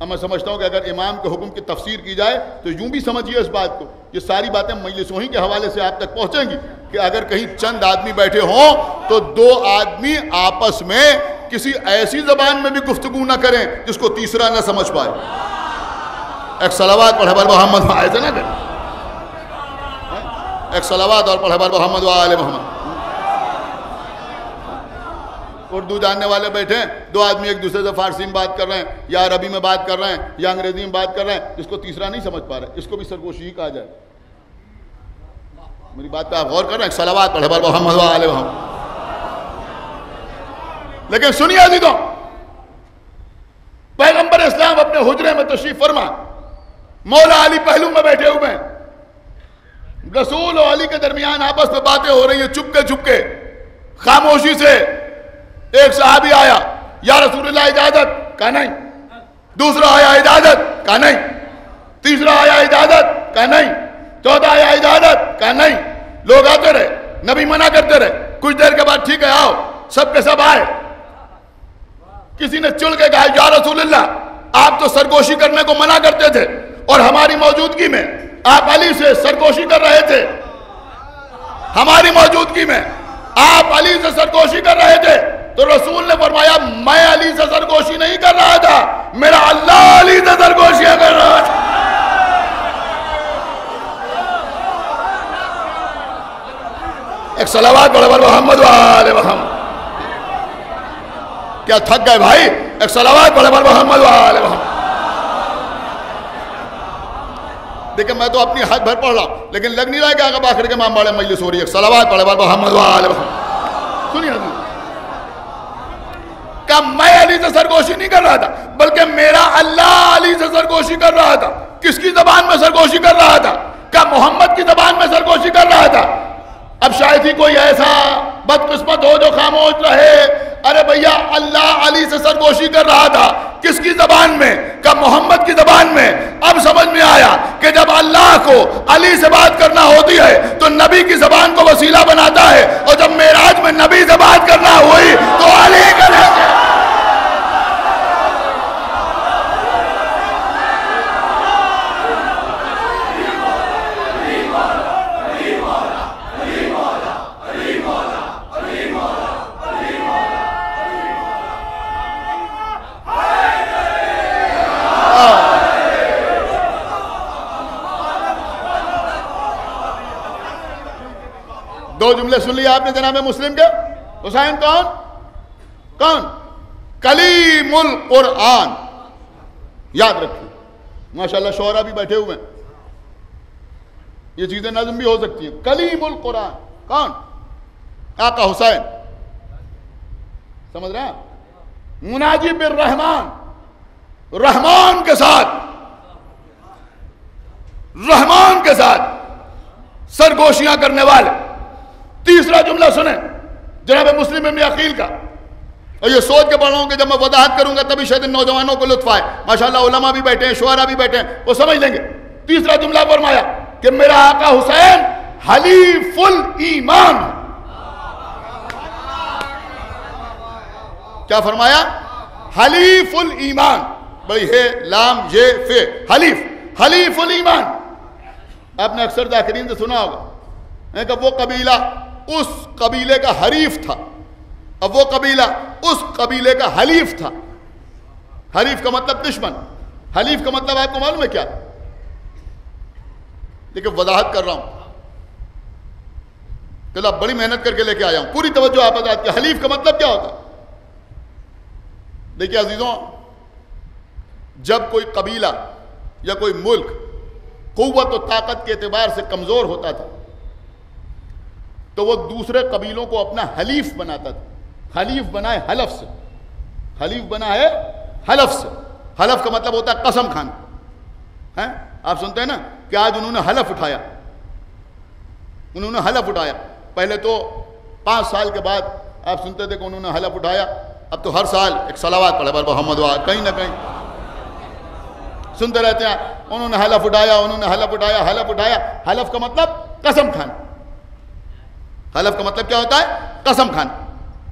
اب میں سمجھتا ہوں کہ اگر امام کے حکم کی تفسیر کی جائے تو یوں بھی سمجھیے اس بات کو، یہ ساری باتیں مجلسوں ہی کے حوالے سے آپ تک پہنچیں گی کہ اگر کہیں چند آدمی بیٹھے ہوں تو دو آدمی آپس میں کسی ایسی زبان میں بھی گفتگو نہ کریں جس کو تیسرا نہ سمجھ پائے. ایک صلوات پڑھے بر محمد، ایسے نہ کریں. ایک صلوات اور پڑھے بر محمد و آل محمد. اردو جاننے والے بیٹھے ہیں، دو آدمی ایک دوسرے سے فارسی میں بات کر رہے ہیں یا عربی میں بات کر رہے ہیں یا انگریزی میں بات کر رہے ہیں، جس کو تیسرا نہیں سمجھ پا رہے، اس کو بھی سرگوشی ہی کہا جائے. میری بات پہ آپ غور کر رہے ہیں. صلوات پڑھے بر محمد و آل محمد. لیکن سنیے عزیزوں، پیغمبر اسلام اپنے حجرے میں تشریف فرما، مولا علی پہلو میں بیٹھے ہوئے ہیں، رسول اور علی کے درمیان آپس میں باتیں ہو رہی ہیں. چپ کے خاموشی سے ایک صحابی آیا، یا رسول اللہ اجازت، کہا نہیں. دوسرا آیا اجازت، کہا نہیں. تیسرا آیا اجازت، کہا نہیں. چوتھا آیا اجازت، کہا نہیں. لوگ آتے رہے، نبی منع کرتے رہے. کچھ دیر کے بعد ٹھیک ہے آؤ، سب کے سب آئے. کسی نے چڑھ کے کہا یا رسول اللہ آپ تو سرگوشی کرنے کو منع کرتے تھے اور ہماری موجودگی میں آپ علی سے سرگوشی کر رہے تھے. ہماری موجودگی میں آپ علی سے سرگوشی کر رہے تھے. تو رسول نے فرمایا میں علی سے سرگوشی نہیں کر رہا تھا، میرا اللہ علی سے سرگوشیاں کر رہا تھا. ایک صلوات پڑھے بر محمد و آل محمد. کیا تھک گئے بھائی؟ ایک صلوات پڑھے بر محمد و آل محمد. دیکھیں میں تو اپنی حد بھر پڑھ رہا ہوں لیکن لگ نہیں رہا ہے کہ آگے باخر کے امام باڑے مجلس ہو رہی ہے. ایک صلوات پڑھے بر محمد و آل محمد. سنیے کہ میں علی سے سرگوشی نہیں کر رہا تھا بلکہ میرا اللہ علی سے سرگوشی کر رہا تھا. کس کی زبان میں سرگوشی کر رہا تھا؟ کہ محمد کی زبان میں سرگوشی کر رہا تھا. اب شاید ہی کوئی ایسا بدقسمت ہو جو خاموش رہے. ارے بھیا اللہ علی سے سرگوشی کر رہا تھا. کس کی زبان میں؟ کہ محمد کی زبان میں. اب سمجھ میں آیا کہ جب اللہ کو علی سے بات کرنا ہوتی ہے تو نبی کی زبان کو وسیلہ بناتا ہے، اور جب معراج میں نبی سے بات کرنا ہوئی تو علی کا لہجہ. دو جملے سن لیا آپ نے جناب مسلم کے. حسین کون؟ کلیم القرآن. یاد رکھیے. ماشاءاللہ شعراء بھی بیٹھے ہوئے ہیں، یہ چیزیں نظم بھی ہو سکتی ہیں. کلیم القرآن کون؟ آقا حسین. سمجھ رہے ہیں؟ مناجی بالرحمان، رحمان کے ساتھ سرگوشیاں کرنے والے. تیسرا جملہ سنیں جناب مسلم ابن عقیل کا، اور یہ سوچ کے پڑھ رہا ہوں کہ جب میں وضاحت کروں گا تبھی شاید ان نوجوانوں کو لطف آئے. ماشاءاللہ علماء بھی بیٹھے ہیں، شعراء بھی بیٹھے ہیں، وہ سمجھ لیں گے. تیسرا جملہ فرمایا کہ میرا آقا حسین حلیف الایمان. کیا فرمایا؟ حلیف الایمان. بھئی ہے لام یہ فے، حلیف الایمان. آپ نے اکثر ذاکرین سے سنا ہوگا کہ وہ قبیلہ اس قبیلے کا حریف تھا، اب وہ قبیلہ اس قبیلے کا حلیف تھا. حریف کا مطلب دشمن. حلیف کا مطلب آپ کو معلوم ہے کیا؟ لیکن وضاحت کر رہا ہوں، چلو بڑی محنت کر کے لے کے آیا ہوں، پوری توجہ آپ آزاد کی. حلیف کا مطلب کیا ہوتا؟ دیکھیے عزیزوں، جب کوئی قبیلہ یا کوئی ملک قوت و طاقت کے اعتبار سے کمزور ہوتا تھا تو وہ دوسرے قبیلوں کو اپنا حلیف بناتا تھا. حلیف بنا ہے حلف سے, حلیف بنا ہے حلف سے. حلف کا مطلب ہوتا ہے قسم کھانا. آپ سنتے ہیں نا کہ آج انہوں نے حلف اٹھایا, انہوں نے حلف اٹھایا. پہلے تو 5 سال کے بعد آپ سنتے تھے کہ انہوں نے حلف اٹھایا, اب تو ہر سال ایک صلوات پڑھے محمد وآلہ, کہیں نہ کہیں سنتے رہتے ہیں انہوں نے حلف اٹھایا, انہوں نے حلف اٹھایا, حلف اٹھایا. حلف کا مطلب قسم کھانا. حلف کا مطلب کیا ہوتا ہے؟ قسم کھانا.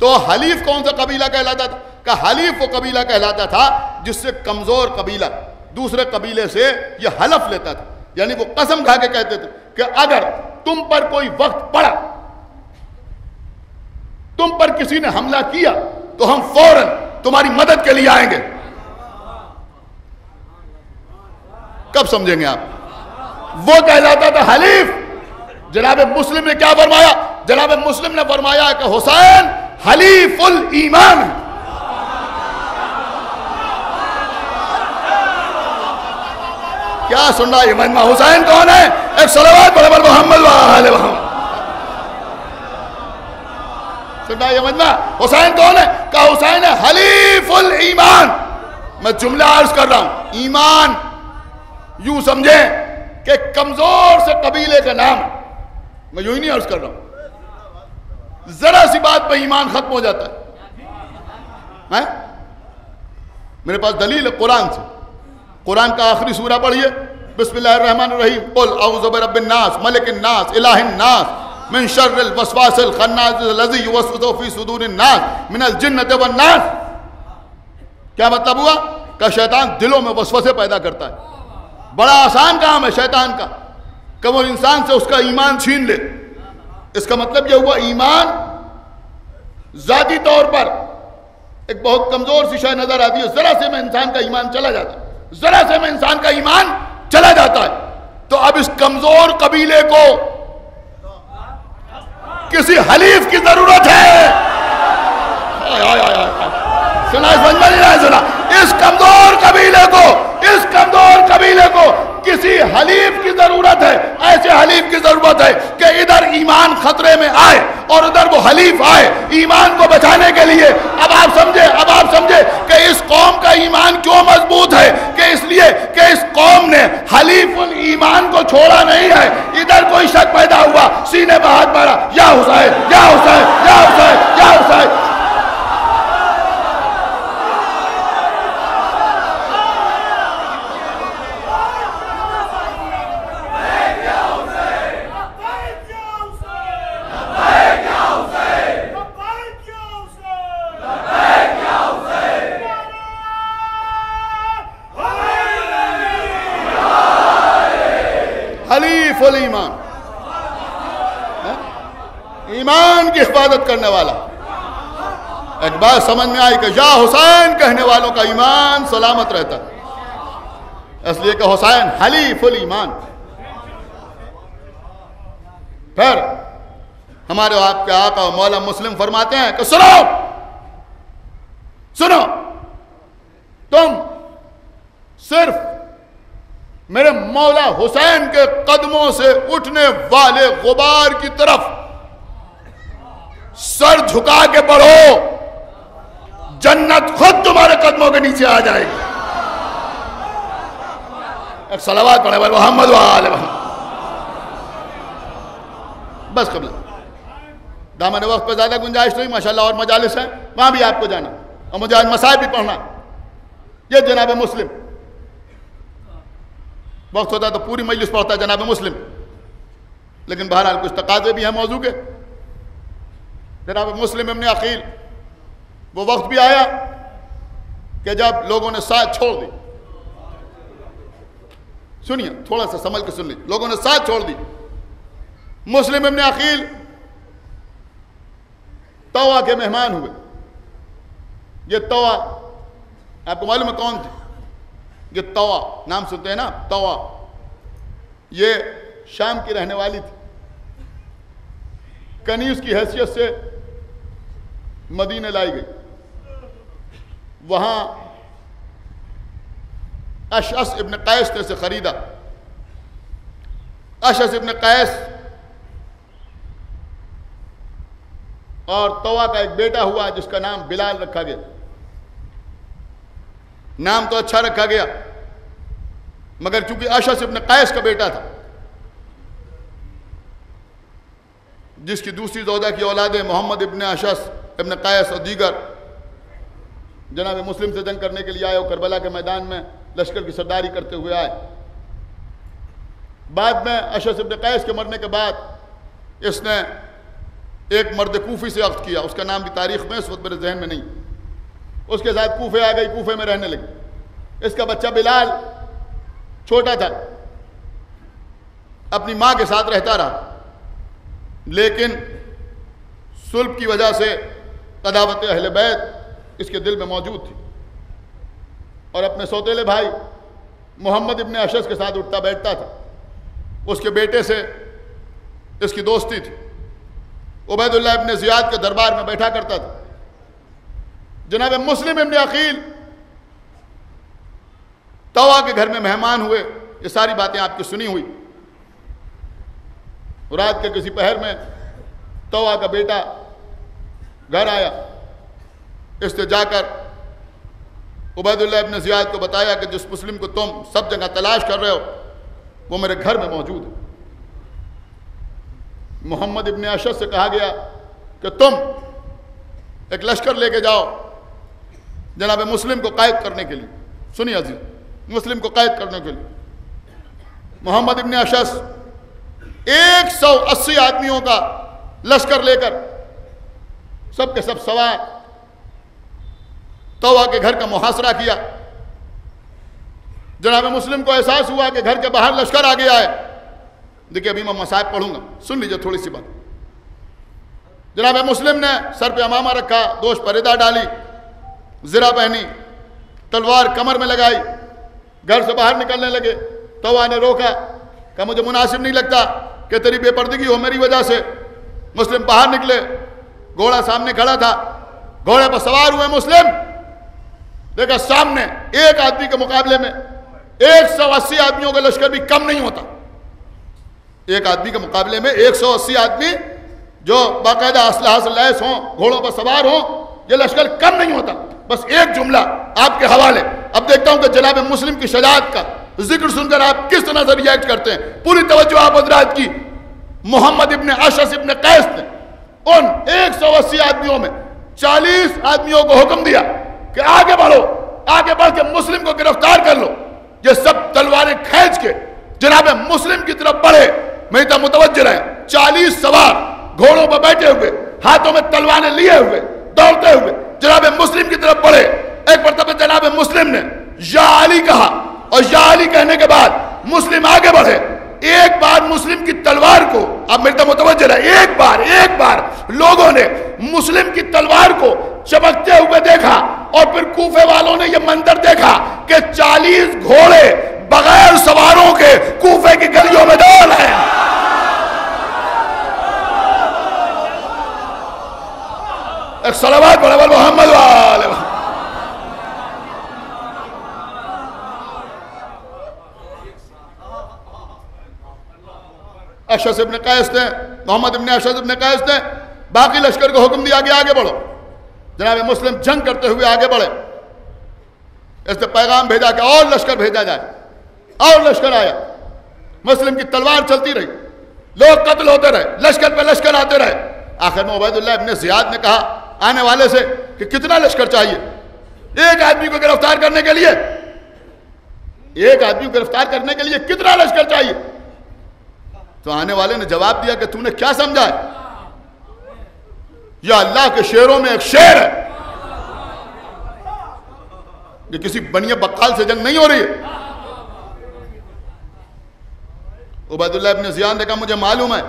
تو حلیف کون سا قبیلہ کہلاتا تھا؟ کہ حلیف وہ قبیلہ کہلاتا تھا جس سے کمزور قبیلہ دوسرے قبیلے سے یہ حلف لیتا تھا. یعنی وہ قسم کھا کے کہتے تھے کہ اگر تم پر کوئی وقت پڑا, تم پر کسی نے حملہ کیا تو ہم فوراً تمہاری مدد کے لیے آئیں گے. کب سمجھیں گے آپ؟ وہ کہلاتا تھا حلیف. جناب مسلم نے کیا فرمایا؟ جناب مسلم نے فرمایا کہ حسین حلیف الایمان. کیا سن رہا ہے مجمع؟ حسین کون ہے؟ ایک صلوات پڑھے بر محمد وآلہ محمد. سن رہا ہے مجمع؟ حسین کون ہے؟ کہ حسین ہے حلیف الایمان. میں جملہ عرض کر رہا ہوں, ایمان یوں سمجھیں کہ کمزور سے قبیلے کا نام ہے. میں یوں ہی نہیں عرض کر رہا ہوں, ذرا سی بات پہ ایمان ختم ہو جاتا ہے. میرے پاس دلیل ہے قرآن سے. قرآن کا آخری سورہ پڑھیے, بسم اللہ الرحمن الرحیم. قل اعوذ برب الناس ملک الناس الہ الناس من شر الوسواس الخناس الذی یوسوس فی صدور الناس من الجنۃ والناس. کیا مطلب ہوا؟ کہ شیطان دلوں میں وسوسے پیدا کرتا ہے. بڑا آسان کام ہے شیطان کا کہ وہ انسان سے اس کا ایمان چھین لے. اس کا مطلب یہ ہوا ایمان ذاتی طور پر ایک بہت کمزور سی شے نظر آتی ہے, ذرا سے میں انسان کا ایمان چلا جاتا ہے, ذرا سے میں انسان کا ایمان چلا جاتا ہے. تو اب اس کمزور قبیلے کو کسی حلیف کی ضرورت ہے. سنا سنا اس کمزور قبیلے کو کسی حلیف کی ضرورت ہے. ایسے حلیف کی ضرورت ہے کہ ادھر ایمان خطرے میں آئے اور ادھر وہ حلیف آئے ایمان کو بچانے کے لیے. اب آپ سمجھے کہ اس قوم کا ایمان کیوں مضبوط ہے, کہ اس لیے کہ اس قوم نے حلیف الایمان کو چھوڑا نہیں ہے. ادھر کوئی شک پیدا ہوا, سینے پہ ہاتھ مارا, یا حسین یا حسین یا حسین یا حسین. حلیف الایمان, ایمان کی حفاظت کرنے والا. ایک بات سمجھ میں آئی کہ یا حسین کہنے والوں کا ایمان سلامت رہتا ہے, اس لیے کہ حسین حلیف الایمان. پھر ہمارے آپ کے آقا مولا مسلم فرماتے ہیں کہ سنو تم صرف میرے مولا حسین کے قدموں سے اٹھنے والے غبار کی طرف سر جھکا کے بڑھو, جنت خود تمہارے قدموں کے نیچے آ جائے گی. ایک صلوات پڑھے محمد وآلہ محمد. بس قبل دامن وقت پہ زیادہ گنجائش نہیں, ماشاءاللہ اور مجالس ہیں, وہاں بھی آپ کو جانا اور مجھے آج مسائل بھی پڑھنا. یہ جناب مسلم, وقت ہوتا تو پوری مجلس پڑھتا ہے جناب مسلم, لیکن بہرحال کچھ تقاضے بھی ہیں موضوع کے. جناب مسلم ابن عقیل, وہ وقت بھی آیا کہ جب لوگوں نے ساتھ چھوڑ دی. سنیے تھوڑا سا سمجھ کے سن لیجیے, لوگوں نے ساتھ چھوڑ دی. مسلم ابن عقیل طوا کے مہمان ہوئے. یہ طوا آپ کو معلوم ہے کون تھے؟ یہ طوا نام سنتے ہیں نا, طوا یہ شام کی رہنے والی تھی. کنیز کی حیثیت سے مدینے لائی گئی. وہاں اشعث ابن قیس نے سے خریدا. اشعث ابن قیس اور طوع کا ایک بیٹا ہوا جس کا نام بلال رکھا گیا. نام تو اچھا رکھا گیا مگر چونکہ اشعث ابن قیس کا بیٹا تھا جس کی دوسری زوجہ کی اولادیں محمد ابن اشعث ابن قیس اور دیگر جناب مسلم سے جنگ کرنے کے لیے آئے اور کربلا کے میدان میں لشکر کی سرداری کرتے ہوئے آئے. بعد میں اشعث ابن قیس کے مرنے کے بعد اس نے ایک مرد کوفی سے عقد کیا. اس کا نام بھی تاریخ میں اس وقت میرے ذہن میں نہیں. اس کے ساتھ کوفے آ گئی, کوفے میں رہنے لگی. اس کا بچہ بلال چھوٹا تھا, اپنی ماں کے ساتھ رہتا رہا, لیکن صلب کی وجہ سے عداوت اہل بیت اس کے دل میں موجود تھی اور اپنے سوتیلے بھائی محمد ابن اشعث کے ساتھ اٹھتا بیٹھتا تھا. اس کے بیٹے سے اس کی دوستی تھی. عبید اللہ ابن زیاد کے دربار میں بیٹھا کرتا تھا. جناب مسلم ابن عقیل طوع کے گھر میں مہمان ہوئے. یہ ساری باتیں آپ کی سنی ہوئی. رات کے کسی پہر میں طوع کا بیٹا گھر آیا. اس نے جا کر عبید اللہ ابن زیاد کو بتایا کہ جس مسلم کو تم سب جگہ تلاش کر رہے ہو وہ میرے گھر میں موجود ہے. محمد ابن اشعث سے کہا گیا کہ تم ایک لشکر لے کے جاؤ جناب مسلم کو قید کرنے کے لیے. سنیے عزیز, مسلم کو قید کرنے کے لیے محمد ابن اشعث 180 آدمیوں کا لشکر لے کر سب کے سب سوار طوع کے گھر کا محاصرہ کیا. جناب مسلم کو احساس ہوا کہ گھر کے باہر لشکر آ گیا ہے. دیکھیں ابھی میں مصائب پڑھوں گا, سن لیجئے تھوڑی سی بات. جناب مسلم نے سر پہ امامہ رکھا, دوش پر رداء ڈالی, زرہ پہنی, تلوار کمر میں لگائی, گھر سے باہر نکلنے لگے. طوع نے روکا, کہا مجھے مناسب نہیں لگتا کہ تیری بے پردگی ہو میری وجہ سے. مسلم باہر نکلے, گھوڑا سامنے کھڑا تھا, گھوڑے پر سوار ہوئے مسلم. دیکھا سامنے ایک آدمی کے مقابلے میں 180 آدمیوں کا لشکر بھی کم نہیں ہوتا. ایک آدمی کے مقابلے میں 180 آدمی جو باقاعدہ اسلحہ سے لیس ہوں, گھوڑوں پر سوار ہوں, یہ لشکر کم نہیں ہوتا. بس ایک جملہ آپ کے حوالے. اب دیکھتا ہوں کہ جناب مسلم کی شجاعت کا ذکر سن کر آپ کس طرح سے ریاکٹ کرتے ہیں. پوری توجہ آپ حضرات کی. محمد ابن اشعث ابن قیس نے ان 180 آدمیوں میں 40 آدمیوں کو حکم دیا کہ آگے بڑھو, آگے بڑھ کے مسلم کو گرفتار کر لو. یہ سب تلواریں کھینچ کے جناب مسلم کی طرف بڑھے. میری طرف متوجہ رہے. 40 سوار گھوڑوں پر بیٹھے ہوئے, ہاتھوں میں تلواریں لیے ہوئے, دوڑتے ہوئے جناب مسلم کی طرف بڑھے. ایک مرتبہ جناب مسلم نے یا علی کہا, اور یا علی کہنے کے بعد مسلم آگے بڑھے. ایک بار مسلم کی تلوار کو, اب میری طرف متوجہ رہے, ایک بار لوگوں نے مسلم کی تلوار کو چمکتے ہوئے دیکھا, اور پھر کوفے والوں نے یہ منظر دیکھا کہ 40 گھوڑے بغیر سواروں کے کوفے کی گلیوں میں دوڑ رہے ہیں. ایک صلوات پڑھو محمد وآلہ محمد. اشعث ابن قیس نے, محمد ابن اشعث ابن قیس نے باقی لشکر کو حکم دیا کہ آگے بڑھو. جناب مسلم جنگ کرتے ہوئے آگے بڑھے. اس نے پیغام بھیجا کہ اور لشکر بھیجا جائے. اور لشکر آیا. مسلم کی تلوار چلتی رہی, لوگ قتل ہوتے رہے, لشکر پہ لشکر آتے رہے. آخر میں عبید اللہ ابن زیاد نے کہا آنے والے سے کہ کتنا لشکر چاہیے ایک آدمی کو گرفتار کرنے کے لیے, ایک آدمی کو گرفتار کرنے کے لیے کتنا لشکر چاہیے؟ تو آنے والے نے جواب دیا کہ تو نے کیا سمجھا ہے, یا اللہ کے شیروں میں ایک شیر ہے, یہ کسی بنی بقال سے جنگ نہیں ہو رہی ہے. عبید اللہ ابن زیاد نے کہا مجھے معلوم ہے.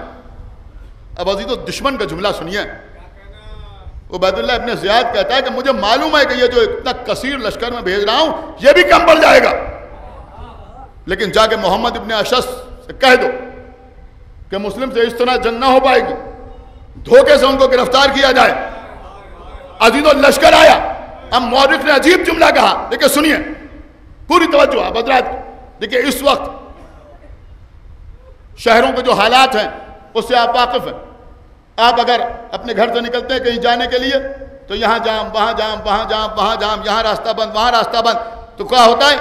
اب عزیزو دشمن کا جملہ سنیے. عبید اللہ ابن زیاد کہتا ہے کہ مجھے معلوم ہے کہ یہ جو اتنا کثیر لشکر میں بھیج رہا ہوں یہ بھی کم پڑ جائے گا, لیکن جا کے محمد ابن اشعث سے کہہ دو کہ مسلم سے اس طرح جنگ نہ ہو پائے گی, دھوکے سے ان کو گرفتار کیا جائے. عزیزو لشکر آیا. اب مورخ نے عجیب جملہ کہا, دیکھیں سنیے پوری توجہ آپ حضرات. دیکھیں اس وقت شہروں کے جو حالات ہیں اس سے آپ واقف ہیں. آپ اگر اپنے گھر سے نکلتے ہیں کہیں جانے کے لیے تو یہاں جام، وہاں جام، وہاں جام، وہاں جام، یہاں راستہ بند، وہاں راستہ بند. تو کیا ہوتا ہے؟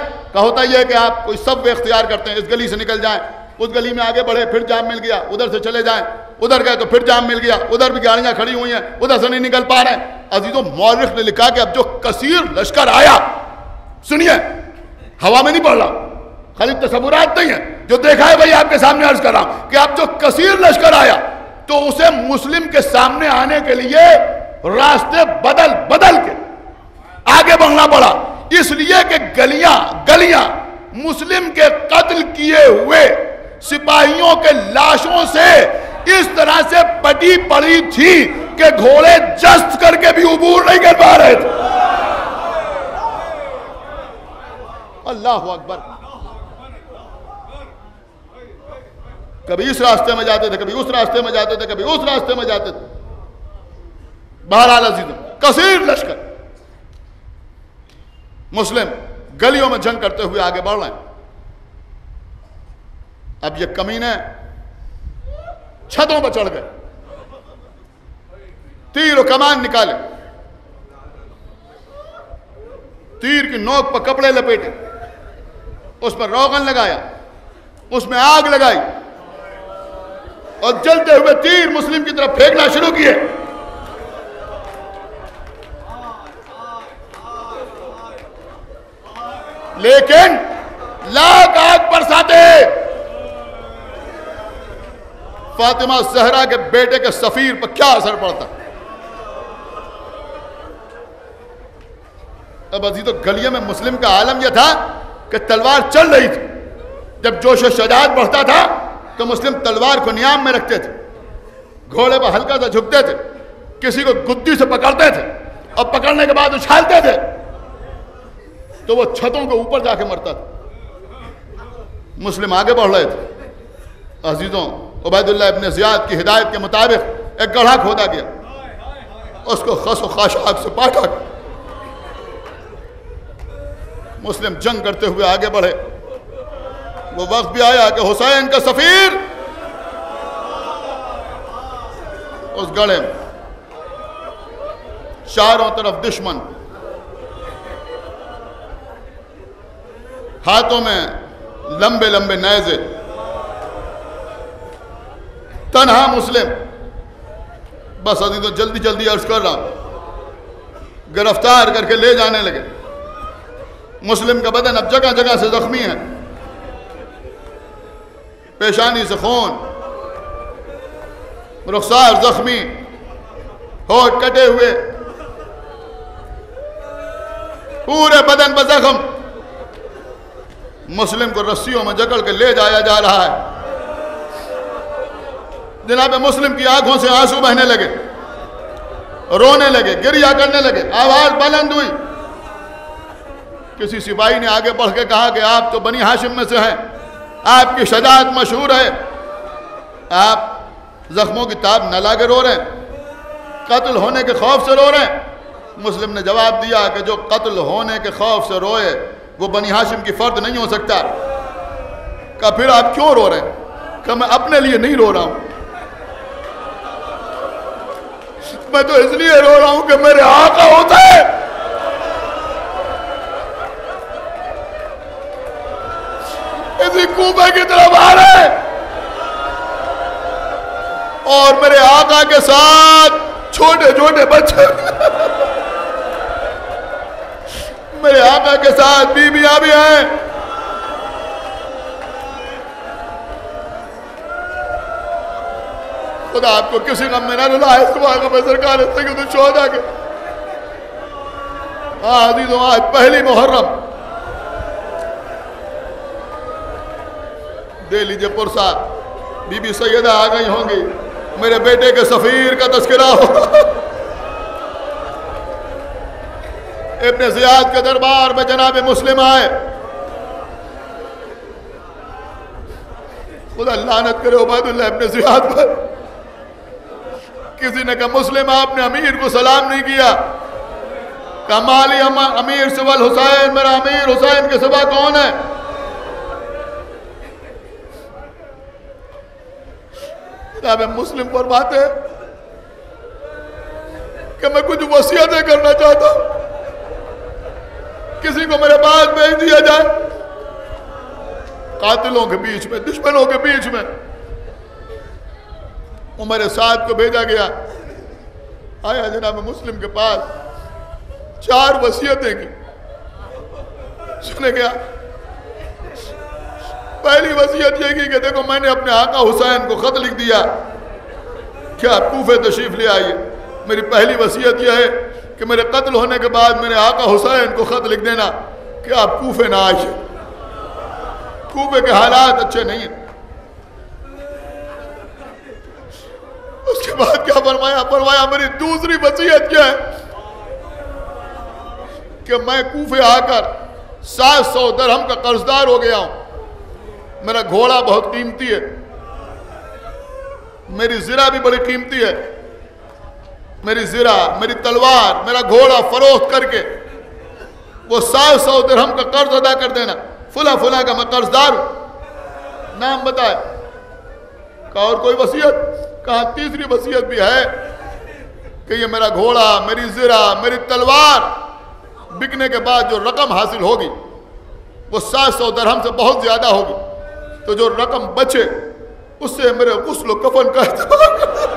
یہ ہے کہ آپ کوئی سب اختیار کرتے ہیں، اس گلی سے نکل جائیں، اس گلی میں آگے بڑھے، پھر جام مل گیا، ادھر سے چلے جائیں، ادھر گئے تو پھر جام مل گیا، ادھر بھی گاڑیاں کھڑی ہوئی ہیں، ادھر سے نہیں نکل پا رہے ہیں. عزیزوں، مورخ نے لکھا کہ اب جو کثیر لشکر آیا، سنیے، ہوا میں نہیں پڑھ رہا، خالی تصورات نہیں ہیں، جو دیکھا ہے وہی آپ کے سامنے عرض کر رہا ہوں کہ اب جو کثیر لشکر آیا تو اسے مسلم کے سامنے آنے کے لیے راستے بدل بدل کے آگے بڑھنا پڑا، اس لیے کہ گلیاں مسلم کے قتل کیے ہوئے سپاہیوں کے لاشوں سے اس طرح سے پٹی پڑی تھی کہ گھوڑے جست کر کے بھی عبور نہیں کر پا رہے تھے. اللہ اکبر. کبھی اس راستے میں جاتے تھے، کبھی اس راستے میں جاتے تھے، کبھی اس راستے میں جاتے تھے. بہرحال عزیزوں، کثیر لشکر مسلم گلیوں میں جنگ کرتے ہوئے آگے بڑھ رہے ہیں. اب یہ کمینے چھتوں پر چڑھ گئے، تیر و کمان نکالے، تیر کی نوک پر کپڑے لپیٹے، اس پر روغن لگایا، اس میں آگ لگائی اور جلتے ہوئے تیر مسلم کی طرف پھینکنا شروع کیے. لیکن لاکھ آگ برساتے فاطمہ زہرا کے بیٹے کے سفیر پر کیا اثر پڑتا. اب عزیزو، گلیوں میں مسلم کا عالم یہ تھا کہ تلوار چل رہی تھی. جب جوش و شجاعت بڑھتا تھا تو مسلم تلوار کو نیام میں رکھتے تھے، گھوڑے پر ہلکا سا جھکتے تھے، کسی کو گدی سے پکڑتے تھے اور پکڑنے کے بعد اچھالتے تھے تو وہ چھتوں کے اوپر جا کے مرتا تھا. مسلم آگے بڑھ رہے تھے. عزیزوں، عبید اللہ ابن زیاد کی ہدایت کے مطابق ایک گڑھا کھودا گیا، اس کو خس و خاشاک سے پاٹا گیا. مسلم جنگ کرتے ہوئے آگے بڑھے. وہ وقت بھی آیا کہ حسین کا سفیر اس گڑھے میں، چاروں طرف دشمن، ہاتھوں میں لمبے لمبے نیزے، تنہا مسلم. بس عزیزو، جلدی جلدی عرض کر رہا ہوں، گرفتار کر کے لے جانے لگے. مسلم کا بدن اب جگہ جگہ سے زخمی ہے، پیشانی سے خون، رخسار زخمی، ہونٹ کٹے ہوئے، پورے بدن پر زخم. مسلم کو رسیوں میں جکڑ کے لے جایا جا رہا ہے. جناب مسلم کی آنکھوں سے آنسو بہنے لگے، رونے لگے، گریہ کرنے لگے، آواز بلند ہوئی. کسی سپاہی نے آگے بڑھ کے کہا کہ آپ تو بنی ہاشم میں سے ہیں، آپ کی شجاعت مشہور ہے، آپ زخموں کی تاب نہ لا کے رو رہے ہیں، قتل ہونے کے خوف سے رو رہے ہیں. مسلم نے جواب دیا کہ جو قتل ہونے کے خوف سے روئے وہ بنی ہاشم کی فرد نہیں ہو سکتا. کہا پھر آپ کیوں رو رہے ہیں؟ کہا میں اپنے لیے نہیں رو رہا ہوں، میں تو اس لیے رو رہا ہوں کہ میرے آقا ہوتا ہے. اسی کوفہ کی طرف آ رہے ہیں اور میرے آقا کے ساتھ چھوٹے چھوٹے بچے، میرے آقا کے ساتھ بیویاں بھی ہیں. خدا آپ کو کسی غم میں نہ رلائے. سبحان غم سرکار سید الشہداء کے. عزیزوں، آج پہلی محرم، دے لیجئے پرسا، بی بی سیدہ آ گئی ہوں گی، میرے بیٹے کے سفیر کا تذکرہ ہو. ابن زیاد کے دربار میں جناب مسلم آئے. خدا لعنت کرے عبید اللہ ابن زیاد پر. کسی نے کہا مسلم آپ نے امیر کو سلام نہیں کیا. کہا مالی امیر سوى الحسین، میرا امیر حسین کے سوا کون ہے؟ جناب مسلم فرماتے ہیں کہ میں کچھ وصیتیں کرنا چاہتا ہوں، کسی کو میرے پاس بھیج دیا جائے، قاتلوں کے بیچ میں، دشمنوں کے بیچ میں۔ عمر سعد کو بھیجا گیا، آیا جناب مسلم کے پاس، 4 وصیتیں کی، سنے گیا۔ پہلی وصیت یہ کی کہ دیکھو میں نے اپنے آقا حسین کو خط لکھ دیا کہ آپ کوفے تشریف لے آئیے، میری پہلی وصیت یہ ہے کہ میرے قتل ہونے کے بعد میرے آقا حسین کو خط لکھ دینا کہ آپ کوفے نہ آئیے، کوفے کے حالات اچھے نہیں ہیں۔ اس کے بعد کیا فرمایا میری دوسری وصیت کیا ہے کہ میں کوفے آ کر 700 درہم کا قرضدار ہو گیا ہوں، میرا گھوڑا بہت قیمتی ہے، میری زرہ بھی بڑی قیمتی ہے، میری زرہ، میری تلوار، میرا گھوڑا فروخت کر کے وہ 700 درہم کا قرض ادا کر دینا، فلاں کا میں قرضدار ہوں، نام بتائے۔ کہا اور کوئی وصیت؟ کہا تیسری وصیت بھی ہے کہ یہ میرا گھوڑا، میری زرہ، میری تلوار بکنے کے بعد جو رقم حاصل ہوگی وہ 700 درہم سے بہت زیادہ ہوگی، تو جو رقم بچے اس سے میرے غسل و کفن کا اہتمام کرنا۔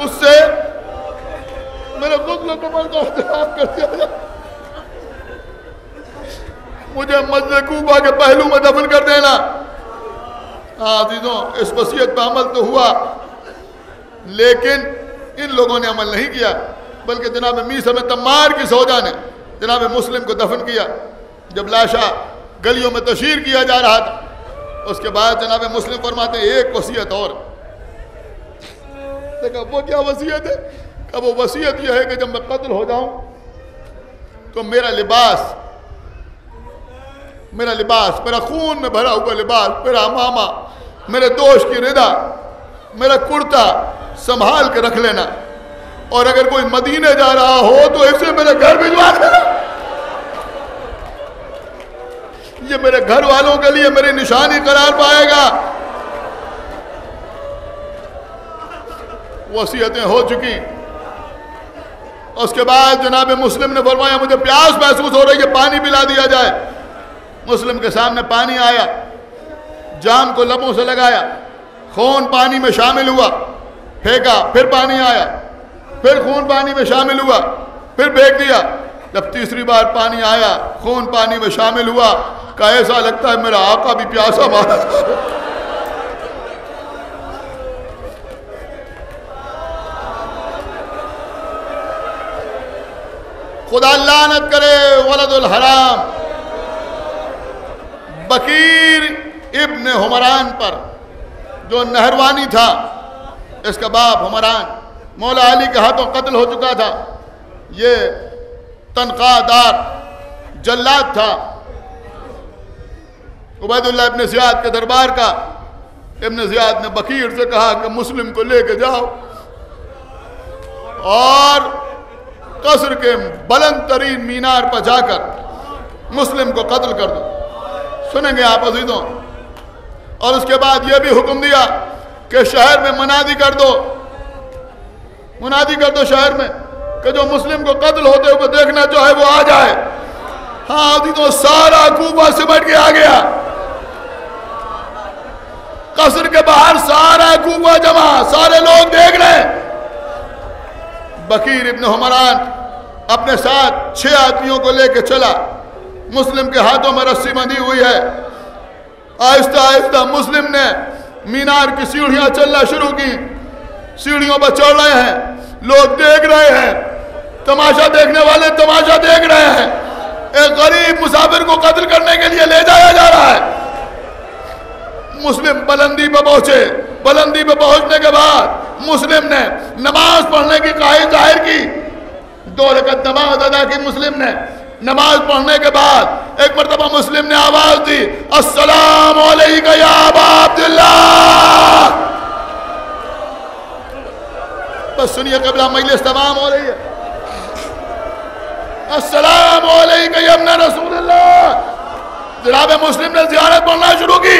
اس سے میرے غسل و کفن کا اہتمام کر دیا جائے، مجھے مسجد کوفہ کے پہلو میں دفن کر دینا۔ عزیزوں اس وصیت پہ عمل تو ہوا، لیکن ان لوگوں نے عمل نہیں کیا، بلکہ جناب میثم تمار کی زوجہ نے جناب مسلم کو دفن کیا۔ جب لاشا گلیوں میں تشہیر کیا جا رہا تھا، اس کے بعد جناب مسلم فرماتے ہیں ایک وصیت اور۔ دیکھا وہ کیا وصیت ہے؟ کہ وہ وصیت یہ ہے کہ جب میں قتل ہو جاؤں تو میرا لباس، میرا خون میں بھرا ہوا لباس، میرا امامہ، میرے دوست کی ردا، میرا کرتا سنبھال کے رکھ لینا، اور اگر کوئی مدینے جا رہا ہو تو اسے میرے گھر بھجوا دینا، یہ میرے گھر والوں کے لیے میری نشانی قرار پائے گا۔ وصیتیں ہو چکی۔ اس کے بعد جناب مسلم نے فرمایا مجھے پیاس محسوس ہو رہی ہے، پانی پلا دیا جائے۔ مسلم کے سامنے پانی آیا، جام کو لبوں سے لگایا، خون پانی میں شامل ہوا، پھینکا، پھر پانی آیا، پھر خون پانی میں شامل ہوا، پھر پھینک دیا۔ جب تیسری بار پانی آیا، خون پانی میں شامل ہوا، کہ ایسا لگتا ہے میرا آقا بھی پیاسا مارا تھا۔ خدا لعنت کرے ولد الحرام بکیر ابن حمران پر، جو نہروانی تھا، اس کا باپ حمران مولا علی کے ہاتھوں قتل ہو چکا تھا۔ یہ تنخواہ دار جلاد تھا، عبید اللہ ابن زیاد کے دربار کا۔ ابن زیاد نے بکیر سے کہا کہ مسلم کو لے کے جاؤ اور قصر کے بلند ترین مینار پر جا کر مسلم کو قتل کر دو۔ سنیں گے آپ عزیزوں؟ اور اس کے بعد یہ بھی حکم دیا کہ شہر میں منادی کر دو شہر میں کہ جو مسلم کو قتل ہوتے ہوئے دیکھنا چاہے وہ آ جائے۔ ہاں عزیزوں سارا کوفہ سمٹ کے آ گیا، قصر کے باہر سارا کوفہ جمع، سارے لوگ دیکھ رہے ہیں۔ بکیر ابن حمران اپنے ساتھ 6 آدمیوں کو لے کے چلا، مسلم کے ہاتھوں میں رسی بندھی ہوئی ہے۔ آہستہ آہستہ مسلم نے مینار کی سیڑھیاں چلنا شروع کی، سیڑھیوں پر چڑھ رہے ہیں، لوگ دیکھ رہے ہیں، تماشا دیکھنے والے تماشا دیکھ رہے ہیں۔ ایک غریب مسافر کو قتل کرنے کے لیے لے جایا جا رہا ہے۔ مسلم بلندی پہ پہنچے، بلندی پہ پہنچنے کے بعد مسلم نے نماز پڑھنے کی خواہش ظاہر کی، 2 رکعت نماز ادا کی مسلم نے. نماز پڑھنے کے بعد ایک مرتبہ مسلم نے آواز دی، السلام علیکم یا ابا عبداللہ. بس سنیے قبلہ، مجلس تمام ہو رہی ہے. السلام علیکم یا ابن رسول اللہ. جناب مسلم نے زیارت پڑھنا شروع کی.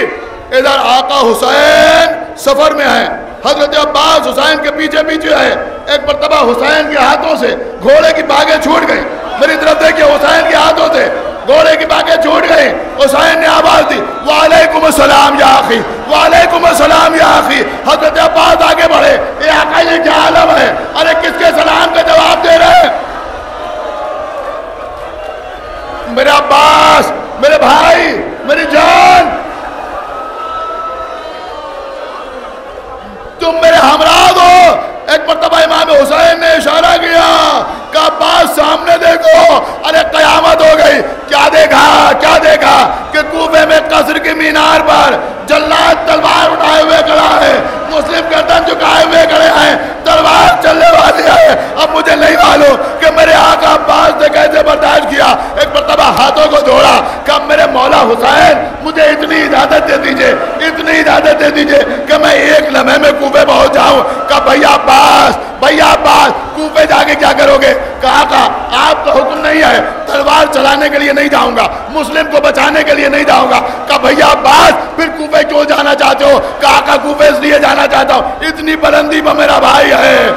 ادھر آقا حسین سفر میں ہیں، حضرت عباس حسین کے پیچھے پیچھے ہے. ایک مرتبہ حسین کے ہاتھوں سے گھوڑے کی باگیں چھوٹ گئی. میری طرف دیکھیے، حسین کے ہاتھوں سے گھوڑے کی باگیں چھوٹ گئی. حسین نے آواز دی، وعلیکم السلام یا اخی، وعلیکم السلام یا اخی. حضرت عباس آگے بڑھے، اے آقا یہ کیا عالم ہے؟ ارے کس کے سلام کا جواب دے رہے ہیں؟ میرے عباس، میرے بھائی، میری جان، تم میرے ہمراہ ہو. ایک مرتبہ امام حسین نے اشارہ کیا کہ عباس سامنے دیکھو. ارے قیامت ہو گئی. کیا دیکھا؟ کیا دیکھا کہ کوفے میں قصر کی مینار پر جلاد تلوار اٹھائے ہوئے کھڑا ہے، مسلم گردن جھکائے ہوئے کھڑے ہیں، تلوار چلنے والی ہے. اب مجھے نہیں معلوم کہ میرے آقا عباس نے کیسے برداشت کیا. ایک مرتبہ ہاتھوں کو جوڑا کہ میرے مولا حسین مجھے اتنی اجازت دے دیجئے، اتنی اجازت دے دیجئے کہ میں ایک لمحے میں کوفے پہنچ جاؤں. کہ بھیا عباس، بھیا عباس، کوفے جا کے کیا کرو گے؟ کہا کہ آپ کا حکم نہیں ہے، تلوار چلانے کے لیے نہیں جاؤں گا، مسلم کو بچانے کے لیے نہیں جاؤں گا. کہ بھیا عباس پھر کوفے کیوں جانا چاہتے ہو؟ کہا کہ کوفے اس لیے جانا چاہتا ہوں، اتنی بلندی پر میرا بھائی ہے،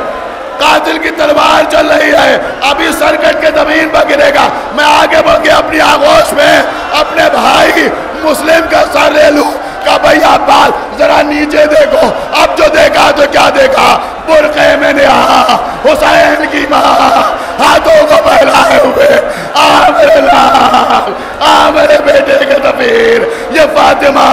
قاتل کی تلوار چل رہی ہے، ابھی سر کٹ کے زمین پر گرے گا. میں آگے بڑھ کے اپنی آغوش میں اپنے بھائی مسلم کا سر لے لوں. کہ بھئی عباس ذرا نیچے دیکھو. اب جو دیکھا تو کیا دیکھا؟ برقعے میں نے حسین کی ماں ہاتھوں کو پھیلائے ہوئے، میرے لال، میرے بیٹے کے سفیر، یہ فاطمہ